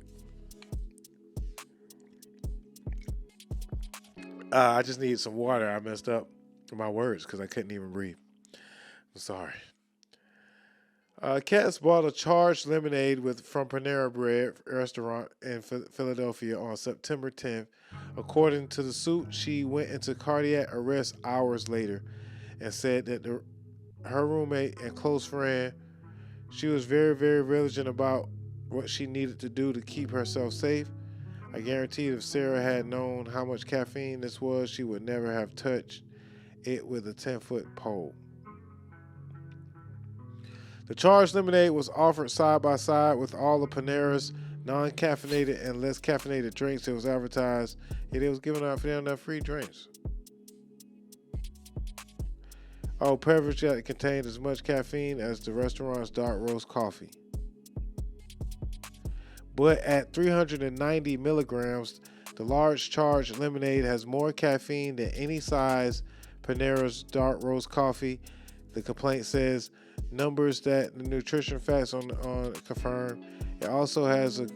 I just needed some water. I messed up my words because I couldn't even breathe. I'm sorry. Katz bought a charged lemonade from Panera Bread restaurant in Philadelphia on September 10th. According to the suit, she went into cardiac arrest hours later and said that her roommate and close friend, she was very, very vigilant about what she needed to do to keep herself safe. "I guarantee if Sarah had known how much caffeine this was, she would never have touched it with a 10-foot pole." The charged lemonade was offered side by side with all of Panera's non-caffeinated and less caffeinated drinks. It was advertised. It was giving out free drinks. Beverage that contained as much caffeine as the restaurant's dark roast coffee. But at 390 milligrams, the large charged lemonade has more caffeine than any size Panera's dark roast coffee. The complaint says numbers that the nutrition facts on confirm. It also has a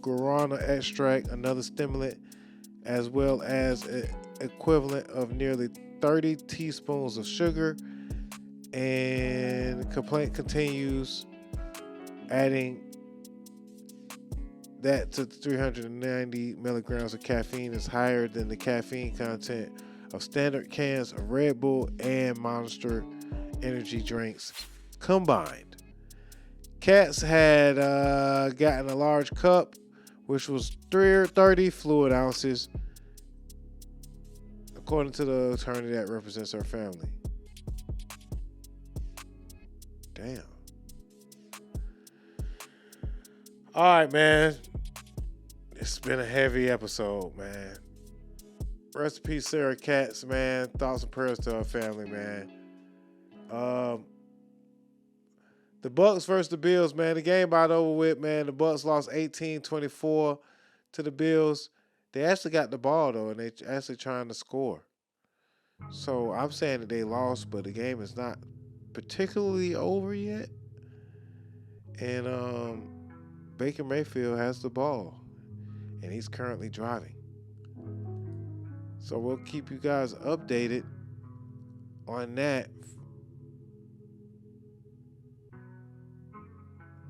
guarana extract, another stimulant, as well as an equivalent of nearly 30 teaspoons of sugar. And the complaint continues, adding that to 390 milligrams of caffeine is higher than the caffeine content of standard cans of Red Bull and Monster energy drinks combined. Katz had gotten a large cup, which was 30 fluid ounces, according to the attorney that represents her family. Damn. All right, man. It's been a heavy episode, man. Rest in peace, Sarah Katz, man. Thoughts and prayers to her family, man. The Bucks versus the Bills, man. The game about over with, man. The Bucks lost 18-24 to the Bills. They actually got the ball, though, and they actually trying to score. So I'm saying that they lost, but the game is not particularly over yet. And Baker Mayfield has the ball, and he's currently driving. So we'll keep you guys updated on that.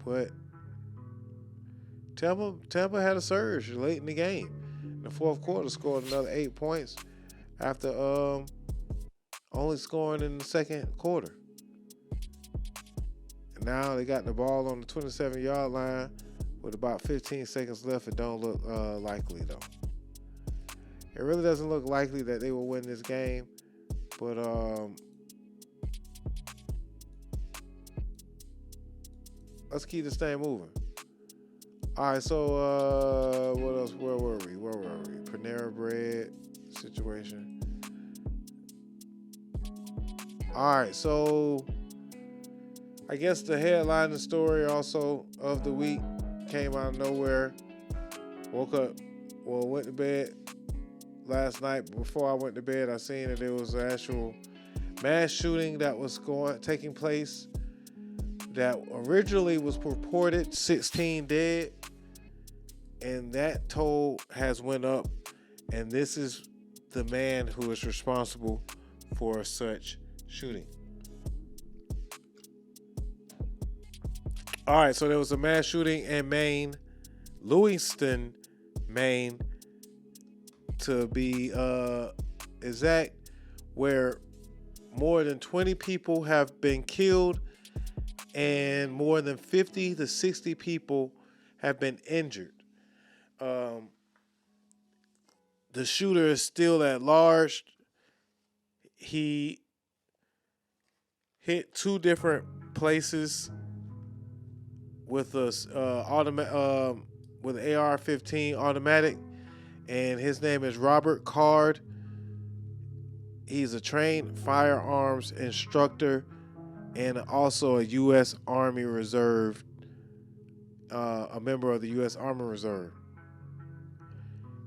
But Tampa had a surge late in the game. In the fourth quarter, scored another 8 points after only scoring in the second quarter. And now they got the ball on the 27-yard line with about 15 seconds left. It don't look likely, though. It really doesn't look likely that they will win this game. But let's keep this thing moving. All right, so what else? Where were we? Panera Bread situation. All right, so I guess the headline the story also of the week came out of nowhere. Went to bed last night. Before I went to bed, I seen that there was an actual mass shooting that was taking place that originally was purported 16 dead, and that toll has went up, and this is the man who is responsible for such shooting. All right, so there was a mass shooting in Maine, Lewiston, Maine, to be exact, where more than 20 people have been killed and more than 50 to 60 people have been injured. The shooter is still at large. He hit 2 different places with a with an AR-15 automatic, and his name is Robert Card. He's a trained firearms instructor and also a U.S. Army Reserve, a member of the U.S. Army Reserve.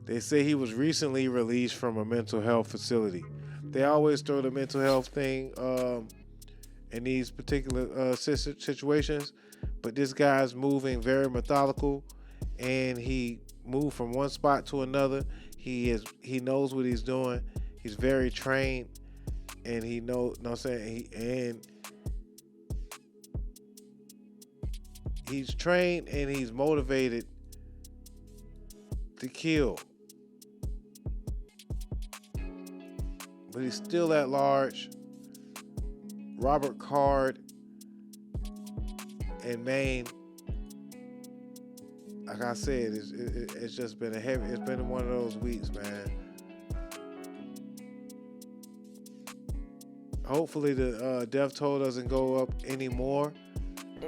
They say he was recently released from a mental health facility. They always throw the mental health thing in these particular situations, but this guy's moving very methodical, and he moved from one spot to another. He knows what he's doing. He's very trained, and he knows. No, I'm saying he's trained and he's motivated to kill. But he's still at large. Robert Card in Maine. Like I said, it's just been it's been one of those weeks, man. Hopefully the death toll doesn't go up anymore.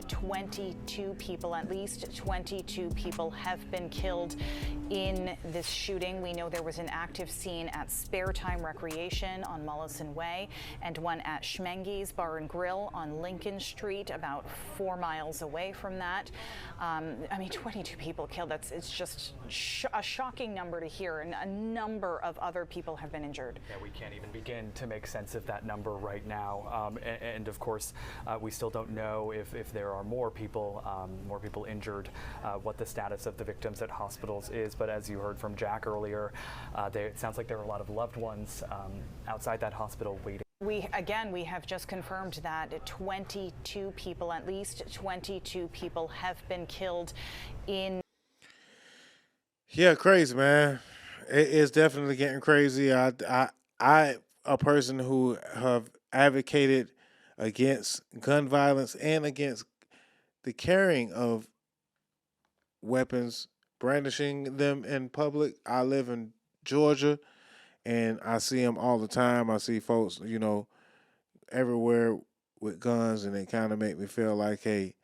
22 people, at least 22 people have been killed in this shooting. We know there was an active scene at Spare Time Recreation on Mollison Way and one at Schmenge's Bar and Grill on Lincoln Street, about 4 miles away from that. 22 people killed. It's just a shocking number to hear, and a number of other people have been injured. Yeah, we can't even begin to make sense of that number right now. And of course, we still don't know if there are more people injured, what the status of the victims at hospitals is. But as you heard from Jack earlier, it sounds like there are a lot of loved ones outside that hospital waiting. We have just confirmed that 22 people, at least 22 people have been killed in. Yeah, crazy, man. It is definitely getting crazy. I, a person who have advocated against gun violence and against the carrying of weapons, brandishing them in public. I live in Georgia, and I see them all the time. I see folks, everywhere with guns, and they kind of make me feel like, hey,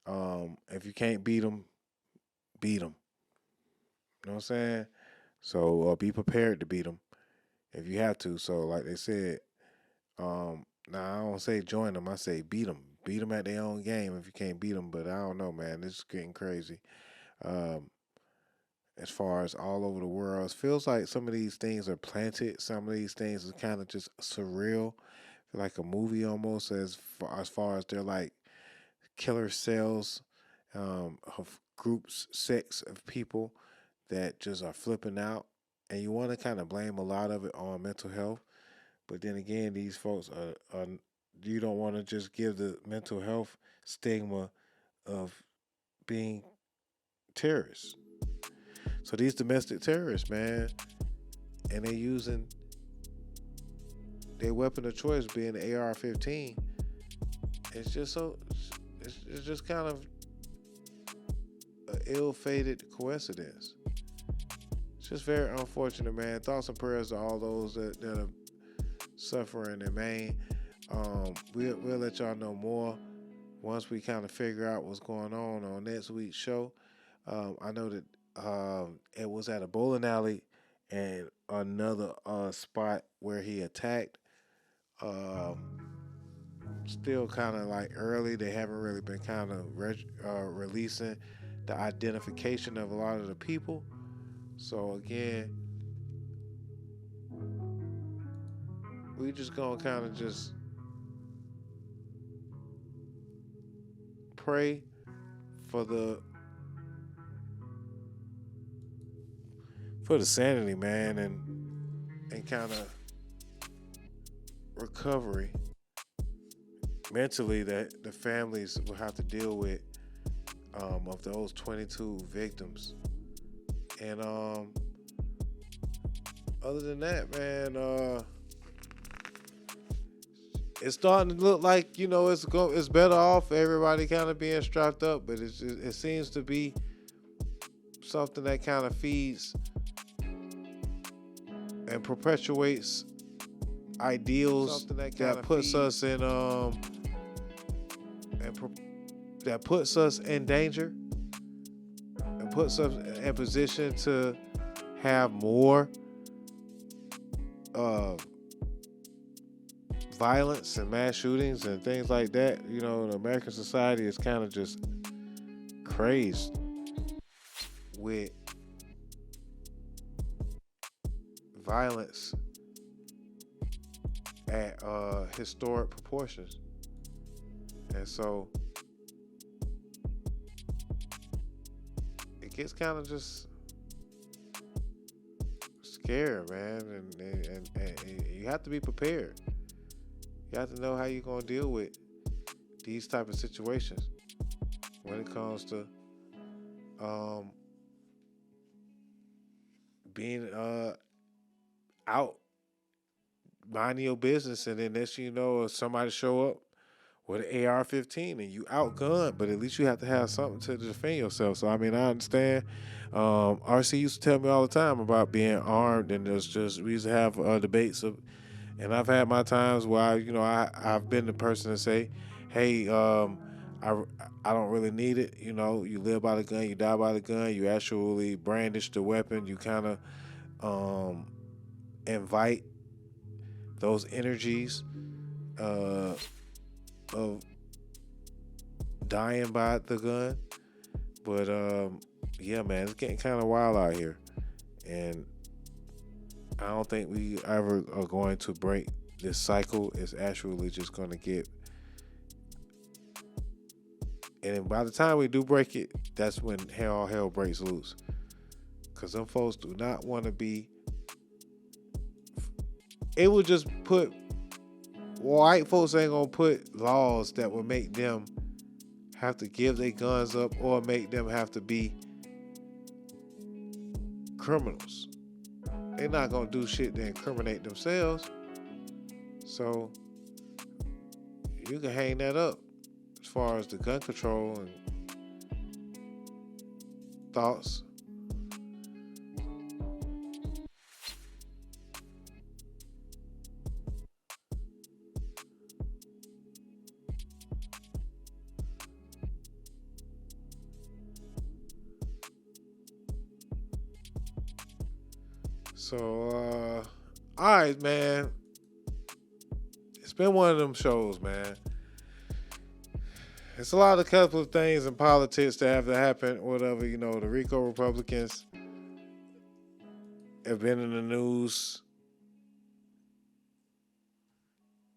if you can't beat them, beat them. You know what I'm saying? So be prepared to beat them if you have to. So like they said, now I don't say join them. I say beat them. Beat them at their own game if you can't beat them. But I don't know, man. This is getting crazy. As far as all over the world, it feels like some of these things are planted. Some of these things are kind of just surreal. Feel like a movie almost, as far as they're like killer cells of groups, sects of people that just are flipping out. And you want to kind of blame a lot of it on mental health. But then again, these folks are you don't want to just give the mental health stigma of being terrorists. So these domestic terrorists, man, and they're using their weapon of choice being the AR-15. It's just it's just kind of an ill-fated coincidence. It's just very unfortunate, man. Thoughts and prayers to all those that are suffering in Maine. We'll let y'all know more once we kind of figure out what's going on next week's show. I know that it was at a bowling alley and another spot where he attacked. Still kind of like early. They haven't really been kind of releasing the identification of a lot of the people. So again, we just gonna kind of just pray for the sanity, man, and kind of recovery mentally that the families will have to deal with of those 22 victims. And other than that, man, it's starting to look like, it's better off everybody kind of being strapped up, but it seems to be something that kind of feeds and perpetuates ideals that puts us in that puts us in danger and puts us in position to have more violence and mass shootings and things like that. You know, the American society is kind of just crazed with violence at historic proportions. And so it gets kind of just scary, man. And you have to be prepared. You have to know how you're going to deal with these type of situations when it comes to being out minding your business, and then next thing you know, somebody show up with an AR-15 and you outgunned, but at least you have to have something to defend yourself. So I mean, I understand. RC used to tell me all the time about being armed, and we used to have debates of, and I've had my times where I've been the person to say, hey, I don't really need it. You know, you live by the gun, you die by the gun. You actually brandish the weapon. You kind of invite those energies of dying by the gun. But yeah, man, it's getting kind of wild out here, and I don't think we ever are going to break this cycle. It's actually just going to get, and by the time we do break it, that's when all hell breaks loose. Because them folks do not want to be. It would just put, white folks ain't gonna put laws that would make them have to give their guns up or make them have to be criminals. They're not gonna do shit to incriminate themselves. So you can hang that up as far as the gun control and thoughts. So, all right, man. It's been one of them shows, man. It's a lot of couple of things in politics that have to happen, whatever. You know, the RICO Republicans have been in the news.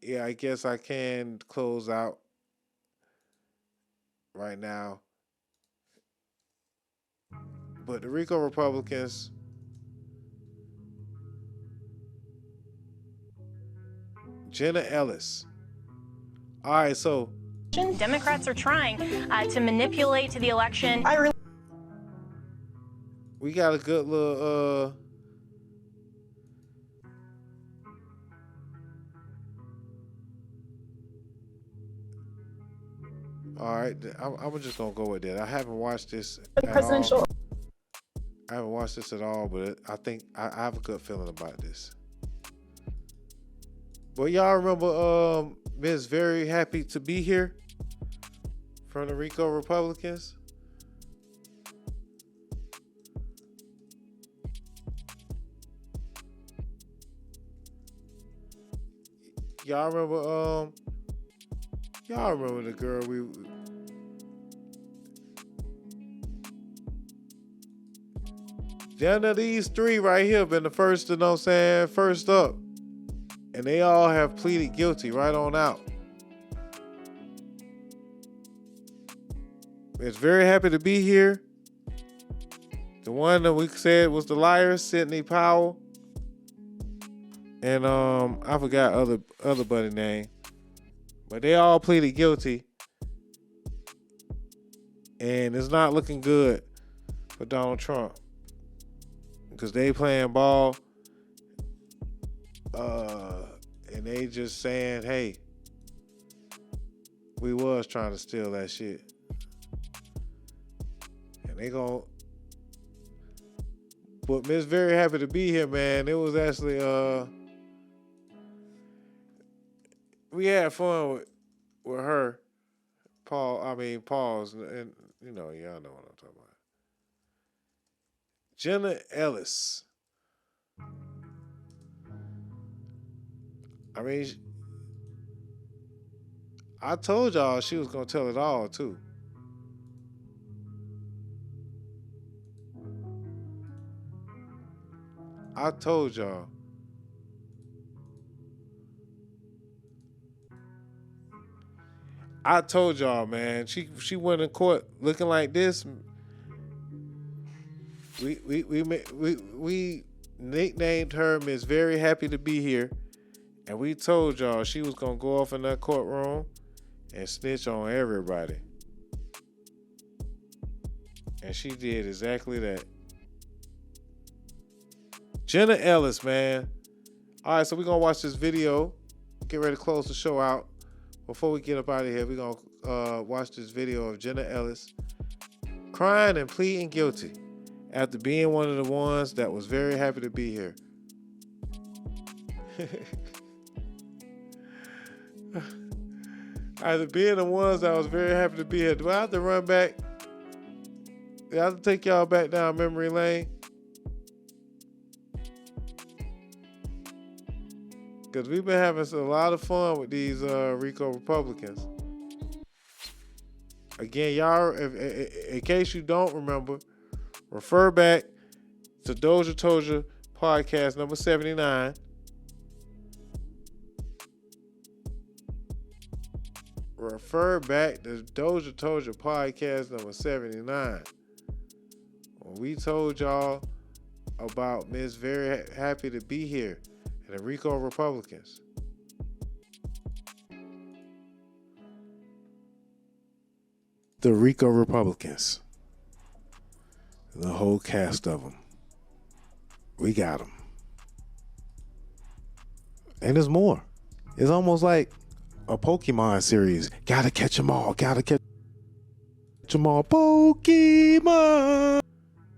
Yeah, I guess I can close out right now. But the RICO Republicans, Jenna Ellis. All right, so Democrats are trying to manipulate the election. We got a good little all right, I'm just gonna go with that. I haven't watched this at all. I haven't watched this at all, but I think I have a good feeling about this. But y'all remember Ms. Very Happy to Be Here from the RICO Republicans? Y'all remember the girl None of these three right here been the first to, know what I'm saying, first up. And they all have pleaded guilty right on out. It's Very Happy to Be Here. The one that we said was the liar, Sidney Powell. And I forgot other buddy name. But they all pleaded guilty. And it's not looking good for Donald Trump. Because they playing ball. And they just saying, hey, we was trying to steal that shit. And they gonna But Miss very happy to be here, man. It was actually we had fun with her. Pause, and you know, y'all know what I'm talking about. Jenna Ellis. I mean, I told y'all she was gonna tell it all too. I told y'all. I told y'all, man. She went in court looking like this. We nicknamed her Miss Very Happy to Be Here, and we told y'all she was gonna go off in that courtroom and snitch on everybody. And she did exactly that. Jenna Ellis, man. All right, so we're gonna watch this video. Get ready to close the show out. Before we get up out of here, we're gonna watch this video of Jenna Ellis crying and pleading guilty after being one of the ones that was very happy to be here. After being the ones that was very happy to be here. Do I have to run back? Do I have to take y'all back down memory lane? Because we've been having a lot of fun with these RICO Republicans. Again, y'all, in case you don't remember, refer back to DozhaToldya Podcast number 79. Refer back to DozhaToldya Podcast number 79. When we told y'all about Miss Very Happy to Be Here and the RICO Republicans. The RICO Republicans. The whole cast of them. We got them. And there's more. It's almost like a Pokemon series. Gotta catch them all. Gotta catch them all. Pokemon.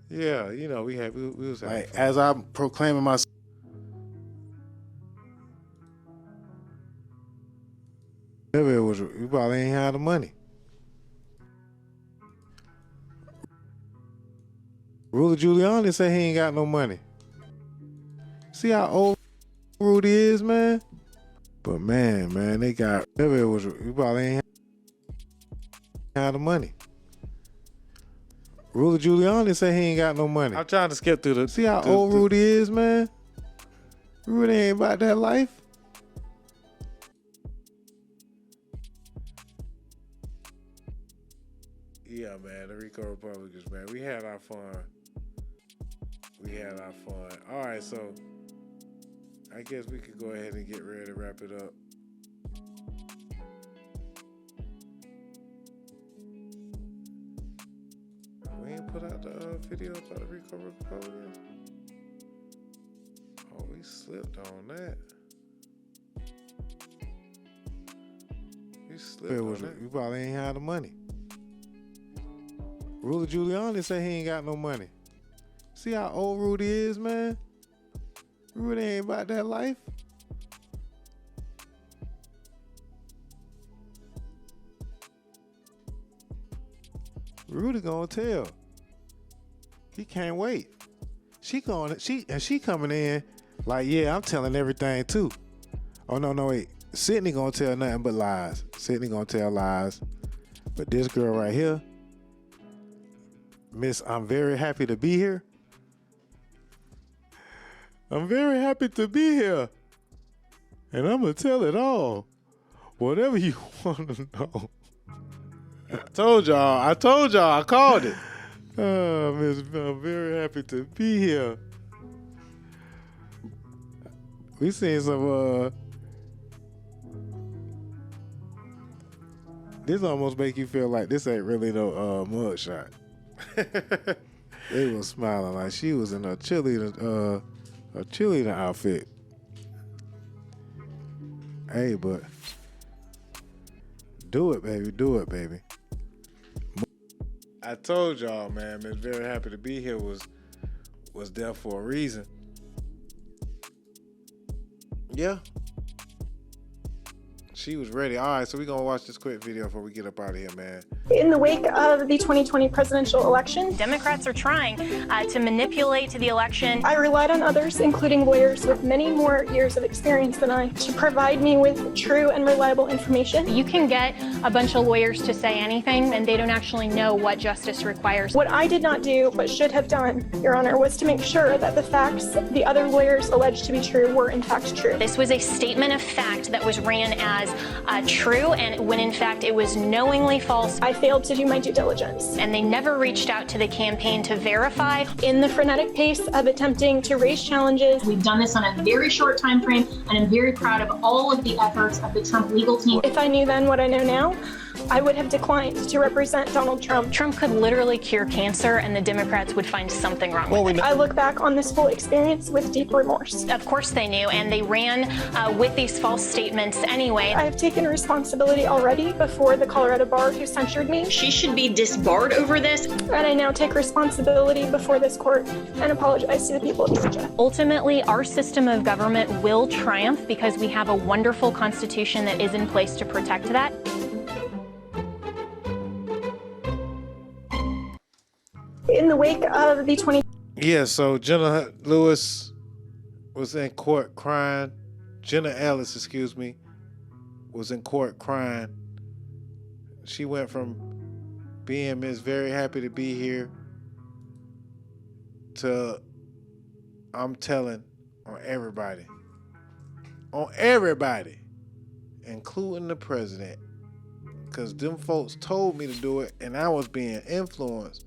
Yeah, you know, we was like, as I'm proclaiming myself. You probably ain't had the money. Rudy Giuliani said he ain't got no money. See how old Rudy is, man? But man, they got, you probably ain't had the money. Rudy Giuliani said he ain't got no money. I'm trying to skip through the, see how old Rudy is, man? Rudy ain't about that life. Yeah, man, the RICO Republicans, man. We had our fun. All right, so I guess we could go ahead and get ready to wrap it up. We ain't put out the video about the RICO Republicans. Oh, we slipped on that. You probably ain't had the money. Rudy Giuliani said he ain't got no money. See how old Rudy is, man? Rudy ain't about that life. Rudy gonna tell. He can't wait. She coming in like, yeah, I'm telling everything too. Oh no, wait. Sydney gonna tell nothing but lies. Sydney gonna tell lies. But this girl right here, Miss, I'm very happy to be here. I'm very happy to be here. And I'm going to tell it all. Whatever you want to know. I told y'all, I called it. Miss, I'm very happy to be here. We seen some, this almost make you feel like this ain't really no mug shot. They was smiling like she was in a cheerleader outfit. Hey, but do it, baby. I told y'all, man, Miss Very Happy to Be Here was was there for a reason. Yeah. She was ready. All right, so we're going to watch this quick video before we get up out of here, man. In the wake of the 2020 presidential election, Democrats are trying to manipulate the election. I relied on others, including lawyers with many more years of experience than I, to provide me with true and reliable information. You can get a bunch of lawyers to say anything, and they don't actually know what justice requires. What I did not do, but should have done, Your Honor, was to make sure that the facts the other lawyers alleged to be true were in fact true. This was a statement of fact that was ran as true, and when in fact it was knowingly false. I failed to do my due diligence. And they never reached out to the campaign to verify. In the frenetic pace of attempting to raise challenges, we've done this on a very short time frame, and I'm very proud of all of the efforts of the Trump legal team. If I knew then what I know now, I would have declined to represent Donald Trump. Trump could literally cure cancer, and the Democrats would find something wrong with it. I look back on this whole experience with deep remorse. Of course they knew, and they ran with these false statements anyway. I have taken responsibility already before the Colorado bar who censured me. She should be disbarred over this. And I now take responsibility before this court and apologize to the people of Georgia. Ultimately, our system of government will triumph because we have a wonderful constitution that is in place to protect that. In the wake of the 20... Yeah, so Jenna Lewis was in court crying. Jenna Ellis, excuse me, was in court crying. She went from being Miss Very Happy to Be Here to I'm telling on everybody, including the president, because them folks told me to do it and I was being influenced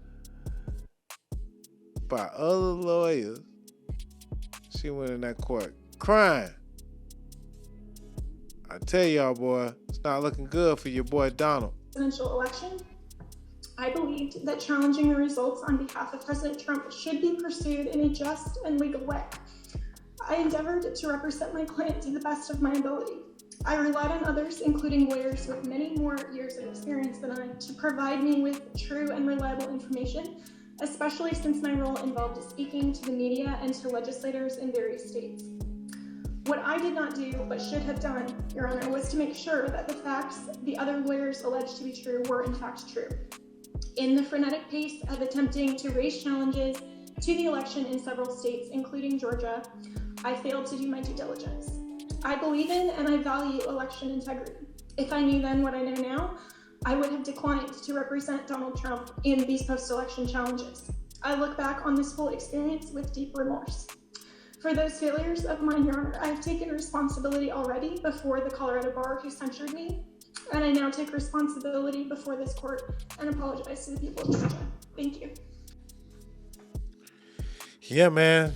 by other lawyers. She went in that court crying. I tell y'all, boy, it's not looking good for your boy Donald. Presidential election, I believed that challenging the results on behalf of President Trump should be pursued in a just and legal way. I endeavored to represent my client to the best of my ability. I relied on others, including lawyers with many more years of experience than I, to provide me with true and reliable information, especially since my role involved speaking to the media and to legislators in various states. What I did not do, but should have done, Your Honor, was to make sure that the facts the other lawyers alleged to be true were in fact true. In the frenetic pace of attempting to raise challenges to the election in several states, including Georgia, I failed to do my due diligence. I believe in and I value election integrity. If I knew then what I know now, I would have declined to represent Donald Trump in these post-election challenges. I look back on this whole experience with deep remorse. For those failures of mine, Your Honor, I have taken responsibility already before the Colorado bar who censured me, and I now take responsibility before this court and apologize to the people of Georgia. Thank you. Yeah, man.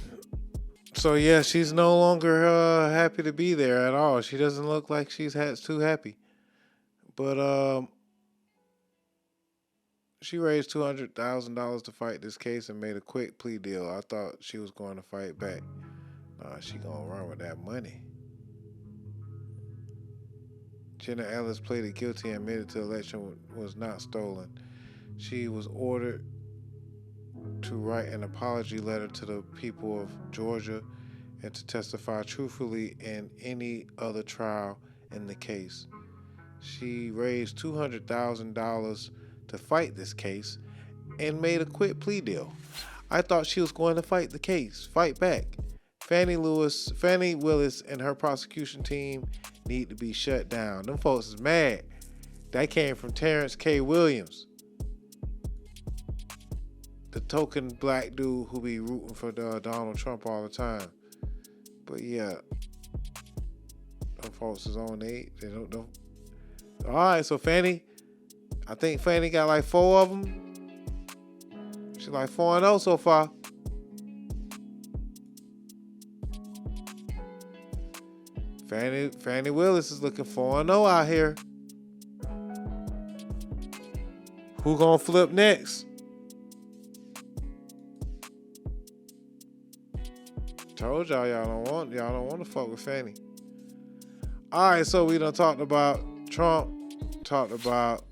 So yeah, she's no longer happy to be there at all. She doesn't look like she's too happy. But she raised $200,000 to fight this case and made a quick plea deal. I thought she was going to fight back. Nah, she gonna run with that money. Jenna Ellis pleaded guilty and admitted the election was not stolen. She was ordered to write an apology letter to the people of Georgia and to testify truthfully in any other trial in the case. She raised $200,000 to fight this case and made a quick plea deal. I thought she was going to fight the case, fight back. Fannie Willis and her prosecution team need to be shut down. Them folks is mad. That came from Terrence K. Williams, the token black dude who be rooting for Donald Trump all the time. But yeah, them folks is on 8. They don't. All right, so Fannie, I think Fannie got like 4 of them. She's like 4-0 so far. Fannie Willis is looking 4-0 out here. Who gonna flip next? Told y'all don't want to fuck with Fannie. All right, so we done talked about Trump, talked about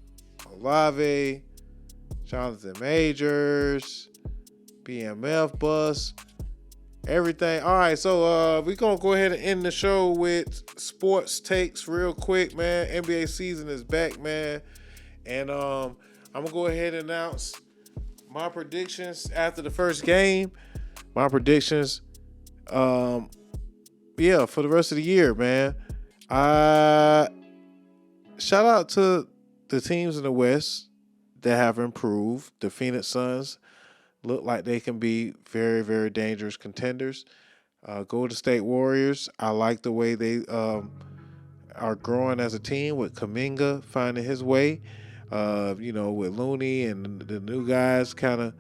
Olave, Jonathan Majors, BMF bus. everything. All right, so we're going to go ahead and end the show with sports takes real quick, man. NBA season is back, man. And I'm going to go ahead and announce my predictions after the first game. My predictions, for the rest of the year, man. Shout out to the teams in the West that have improved. The Phoenix Suns look like they can be very, very dangerous contenders. Golden State Warriors, I like the way they are growing as a team with Kuminga finding his way. With Looney and the new guys kind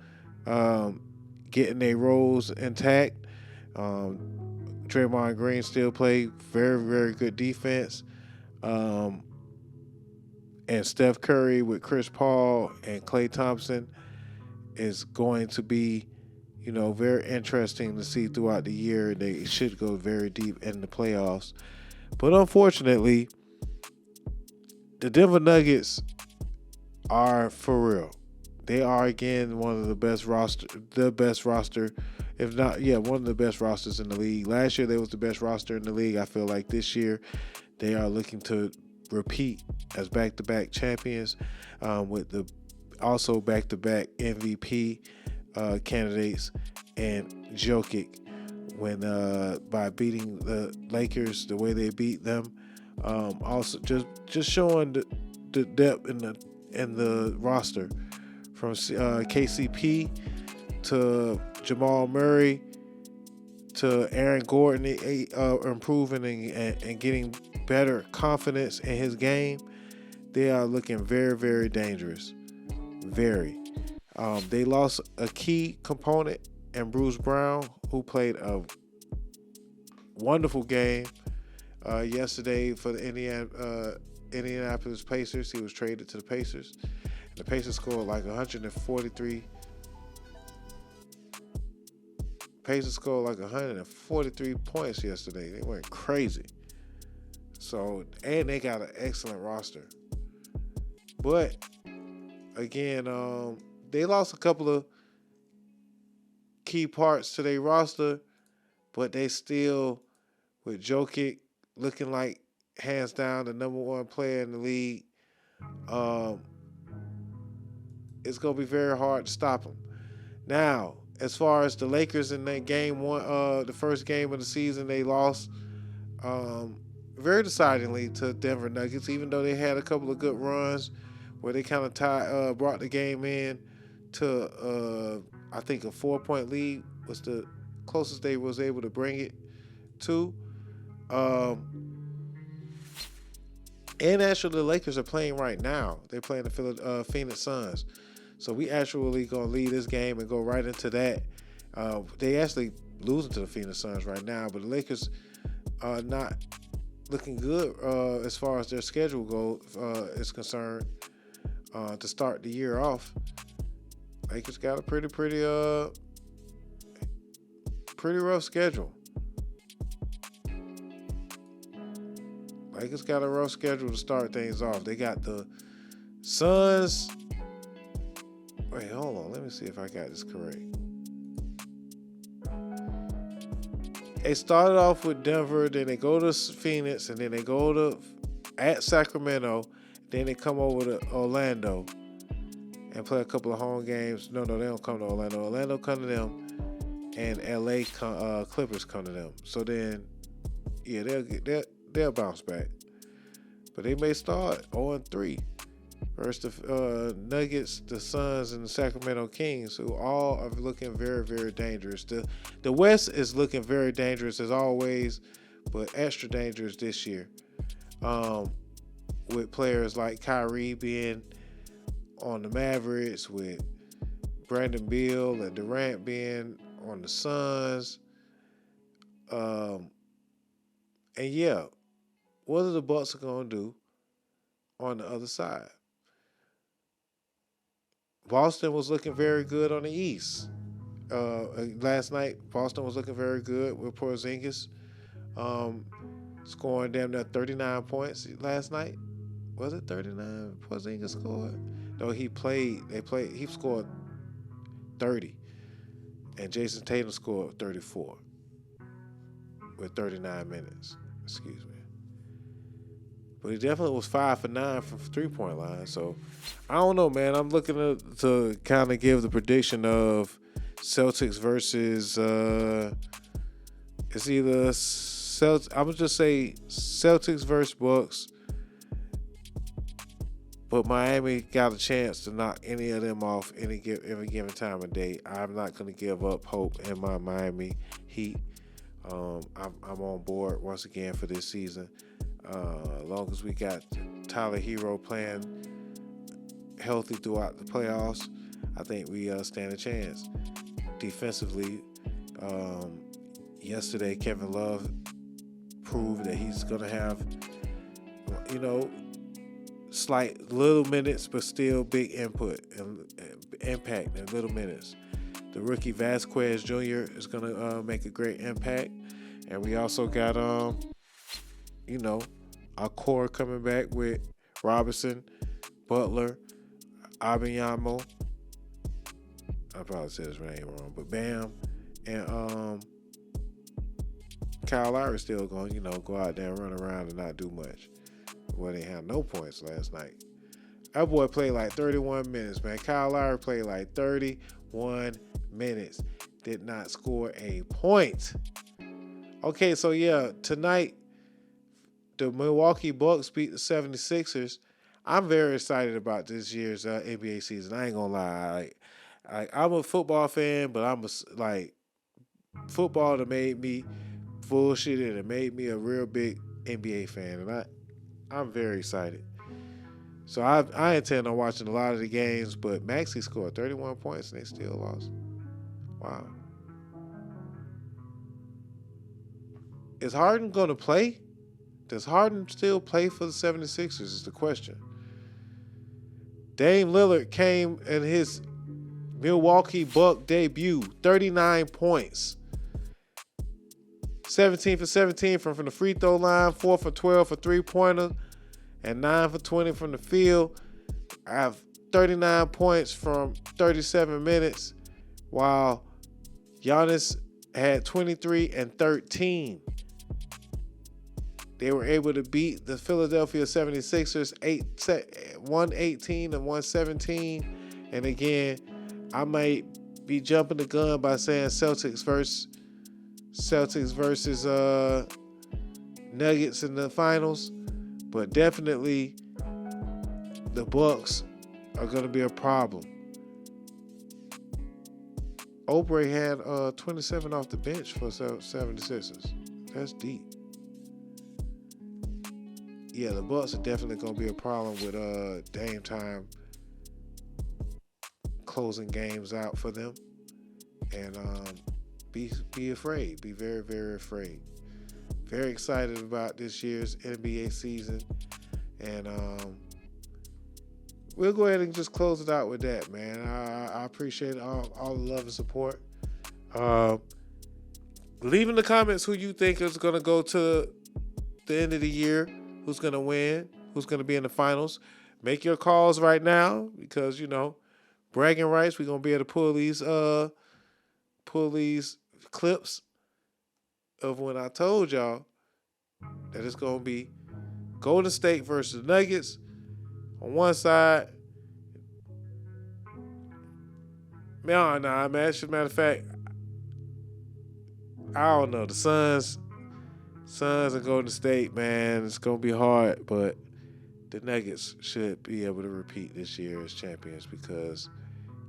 of getting their roles intact. Draymond Green still play very, very good defense. And Steph Curry with Chris Paul and Klay Thompson is going to be, very interesting to see throughout the year. They should go very deep in the playoffs. But unfortunately, the Denver Nuggets are for real. They are, again, one of the best roster, if not, one of the best rosters in the league. Last year, they was the best roster in the league. I feel like this year, they are looking to repeat as back-to-back champions with the also back-to-back MVP candidates and Jokic by beating the Lakers the way they beat them. Also, just showing the depth in the roster from KCP to Jamal Murray to Aaron Gordon, improving and getting better confidence in his game. They are looking very, very dangerous. Very. They lost a key component in Bruce Brown, who played a wonderful game yesterday for the Indianapolis Pacers. He was traded to the Pacers. And the Pacers scored like 143. Pacers scored like 143 points yesterday. They went crazy. So, and they got an excellent roster. But again, they lost a couple of key parts to their roster, but they still, with Jokic looking like hands down the number one player in the league, it's going to be very hard to stop them. Now, as far as the Lakers in that game one, the first game of the season, they lost very decidedly to Denver Nuggets, even though they had a couple of good runs where they kind of brought the game in to, I think, a 4-point lead was the closest they was able to bring it to. And actually, the Lakers are playing right now. They're playing the Phoenix Suns. So we actually going to lead this game and go right into that. They actually losing to the Phoenix Suns right now, but the Lakers are not looking good as far as their schedule is concerned to start the year off. Lakers got a pretty rough schedule. Lakers got a rough schedule to start things off. They got the Suns. Wait, hold on. Let me see if I got this correct. They started off with Denver, then they go to Phoenix, and then they go at Sacramento, then they come over to Orlando and play a couple of home games. No, they don't come to Orlando. Orlando come to them, and LA Clippers come to them. So then, yeah, they'll bounce back. But they may start 0-3 versus the Nuggets, the Suns, and the Sacramento Kings, who all are looking very, very dangerous. The West is looking very dangerous as always, but extra dangerous this year. With players like Kyrie being on the Mavericks, with Brandon Beal and Durant being on the Suns. And yeah, what are the Bucks going to do on the other side? Boston was looking very good on the East. Last night, Boston was looking very good with Porzingis scoring damn near 39 points last night. Was it 39 Porzingis scored? No, he scored 30. And Jason Tatum scored 34. with 39 minutes. Excuse me. But he definitely was 5 for 9 from 3-point line. So I don't know, man. I'm looking to kind of give the prediction of Celtics versus it's either I'm gonna just say Celtics versus Bucks. But Miami got a chance to knock any of them off every given time of day. I'm not going to give up hope in my Miami Heat. I'm on board once again for this season. As long as we got Tyler Hero playing healthy throughout the playoffs, I think we stand a chance. Defensively, yesterday Kevin Love proved that he's going to have, slight little minutes, but still big input and impact in little minutes. The rookie Vasquez Jr. is going to make a great impact. And we also got, our core coming back with Robinson, Butler, Abinyamo. I probably said his name wrong, but Bam. And Kyle Lowry still going, go out there and run around and not do much. Well, they had no points last night. That boy played like 31 minutes, man. Kyle Lowry played like 31 minutes. Did not score a point. Okay, so yeah, tonight, the Milwaukee Bucks beat the 76ers. I'm very excited about this year's NBA season. I ain't gonna lie. I'm a football fan, but football that made me bullshit and it made me a real big NBA fan. And I'm very excited. So I intend on watching a lot of the games, but Maxey scored 31 points and they still lost. Wow. Is Harden going to play? Does Harden still play for the 76ers is the question. Dame Lillard came in his Milwaukee Buck debut, 39 points. 17 for 17 from the free throw line, 4 for 12 for three-pointer, and 9 for 20 from the field. I have 39 points from 37 minutes, while Giannis had 23 and 13. They were able to beat the Philadelphia 76ers 118 and 117. And again, I might be jumping the gun by saying Celtics versus Nuggets in the finals, but definitely the Bucks are going to be a problem. Oubre had 27 off the bench for 76ers. That's deep. Yeah, the Bucks are definitely going to be a problem with Dame time closing games out for them. And be afraid. Be very, very afraid. Very excited about this year's NBA season. And we'll go ahead and just close it out with that, man. I appreciate all the love and support. Leave in the comments who you think is going to go to the end of the year, who's going to win, who's going to be in the finals. Make your calls right now because, bragging rights, we're going to be able to pull these clips of when I told y'all that it's going to be Golden State versus Nuggets on one side. Man, as a matter of fact, I don't know. The Suns and Golden State, man, it's going to be hard, but the Nuggets should be able to repeat this year as champions because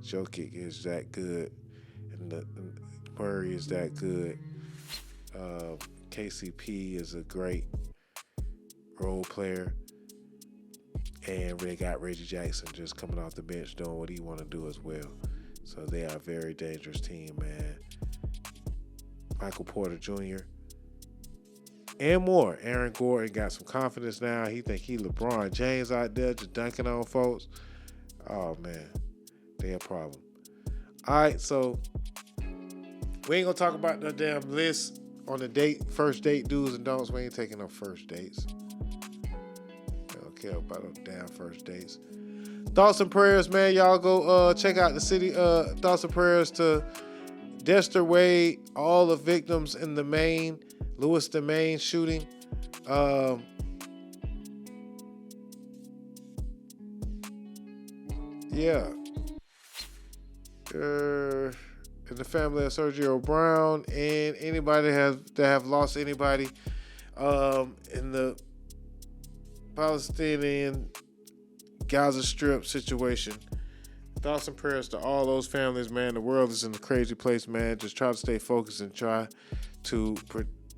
Jokic is that good and Murray is that good. KCP is a great role player. And they got Reggie Jackson just coming off the bench doing what he want to do as well. So they are a very dangerous team, man. Michael Porter Jr. and more. Aaron Gordon got some confidence now. He think he LeBron James out there just dunking on folks. Oh, man. They a problem. All right, so we ain't going to talk about the damn list on the first date do's and don'ts. We ain't taking no first dates. Care about no damn first dates. Thoughts and prayers, man. Y'all go check out the city. Thoughts and prayers to Dexter Wade, all the victims in the Maine Lewiston, Maine shooting. In the family of Sergio Brown and anybody that have lost anybody in the Palestinian Gaza Strip situation. Thoughts and prayers to all those families, man. The world is in a crazy place, man. Just try to stay focused and try to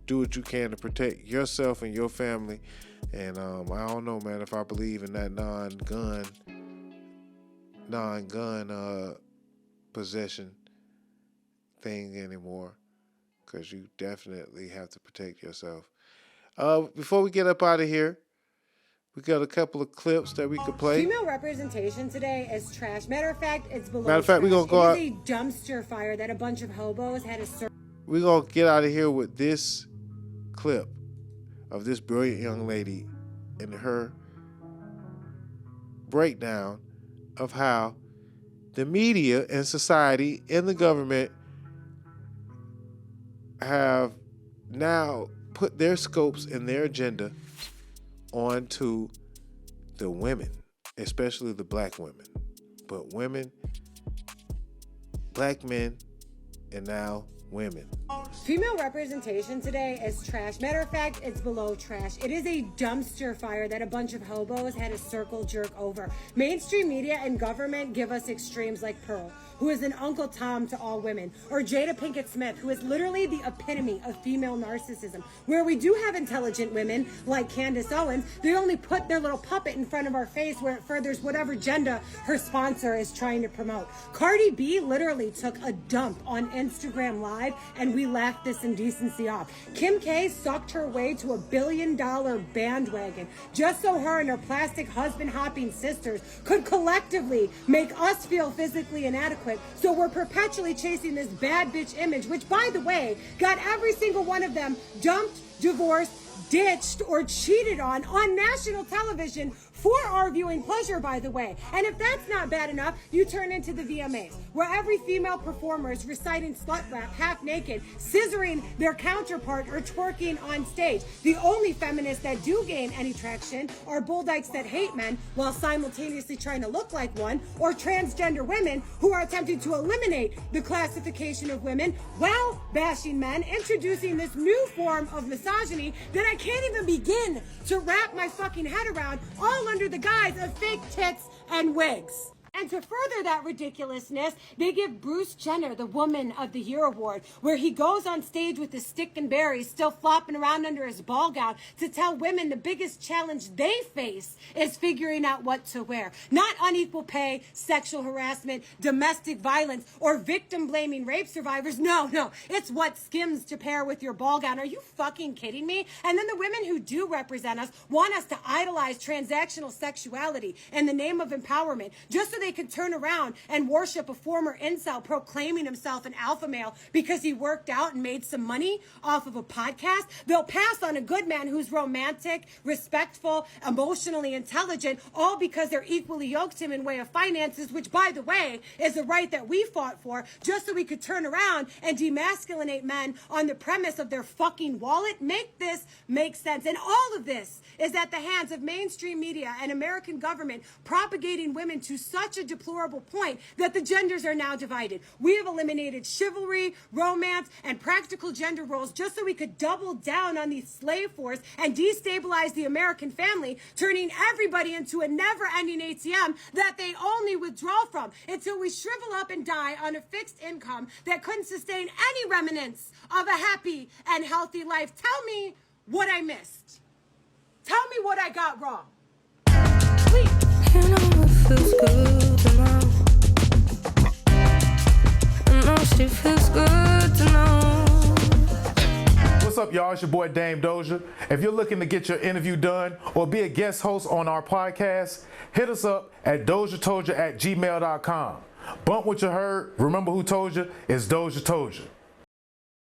do what you can to protect yourself and your family. And I don't know, man, if I believe in that non-gun possession thing anymore, because you definitely have to protect yourself. Before we get up out of here, we got a couple of clips that we could play. Female representation today is trash. Matter of fact, it's below. Matter of fact, we're gonna go out. It is a dumpster fire that a bunch of hobos had a. We're gonna get out of here with this clip of this brilliant young lady and her breakdown of how the media and society and the government have now put their scopes and their agenda onto the women, especially the black women. But women, black men, and now women. Female representation today is trash. Matter of fact, it's below trash. It is a dumpster fire that a bunch of hobos had a circle jerk over. Mainstream media and government give us extremes like Pearl, who is an Uncle Tom to all women, or Jada Pinkett Smith, who is literally the epitome of female narcissism. Where we do have intelligent women like Candace Owens, they only put their little puppet in front of our face where it furthers whatever agenda her sponsor is trying to promote. Cardi B literally took a dump on Instagram Live, and we laughed this indecency off. Kim K sucked her way to $1 billion bandwagon just so her and her plastic husband-hopping sisters could collectively make us feel physically inadequate. So we're perpetually chasing this bad bitch image, which, by the way, got every single one of them dumped, divorced, ditched, or cheated on national television for our viewing pleasure, by the way. And if that's not bad enough, you turn into the VMAs, where every female performer is reciting slut rap half naked, scissoring their counterpart, or twerking on stage. The only feminists that do gain any traction are bull dykes that hate men while simultaneously trying to look like one, or transgender women who are attempting to eliminate the classification of women while bashing men, introducing this new form of misogyny that I can't even begin to wrap my fucking head around, all under the guise of fake tits and wigs. And to further that ridiculousness, they give Bruce Jenner the Woman of the Year award, where he goes on stage with his stick and berries still flopping around under his ball gown to tell women the biggest challenge they face is figuring out what to wear. Not unequal pay, sexual harassment, domestic violence, or victim-blaming rape survivors. No, it's what Skims to pair with your ball gown. Are you fucking kidding me? And then the women who do represent us want us to idolize transactional sexuality in the name of empowerment, just so they can turn around and worship a former incel proclaiming himself an alpha male because he worked out and made some money off of a podcast. They'll pass on a good man who's romantic, respectful, emotionally intelligent, all because they're equally yoked him in way of finances, which, by the way, is a right that we fought for, just so we could turn around and demasculinate men on the premise of their fucking wallet. Make this make sense. And all of this is at the hands of mainstream media and American government propagating women to such a deplorable point that the genders are now divided. We have eliminated chivalry, romance, and practical gender roles just so we could double down on the slave force and destabilize the American family, turning everybody into a never-ending ATM that they only withdraw from until we shrivel up and die on a fixed income that couldn't sustain any remnants of a happy and healthy life. Tell me what I missed. Tell me what I got wrong. Please. You know it feels good to know. I know she feels good to know. What's up, y'all? It's your boy Dame Doja. If you're looking to get your interview done or be a guest host on our podcast, hit us up at DozhaToldya.COM. Bump what you heard. Remember who told you? It's Dozha Told You.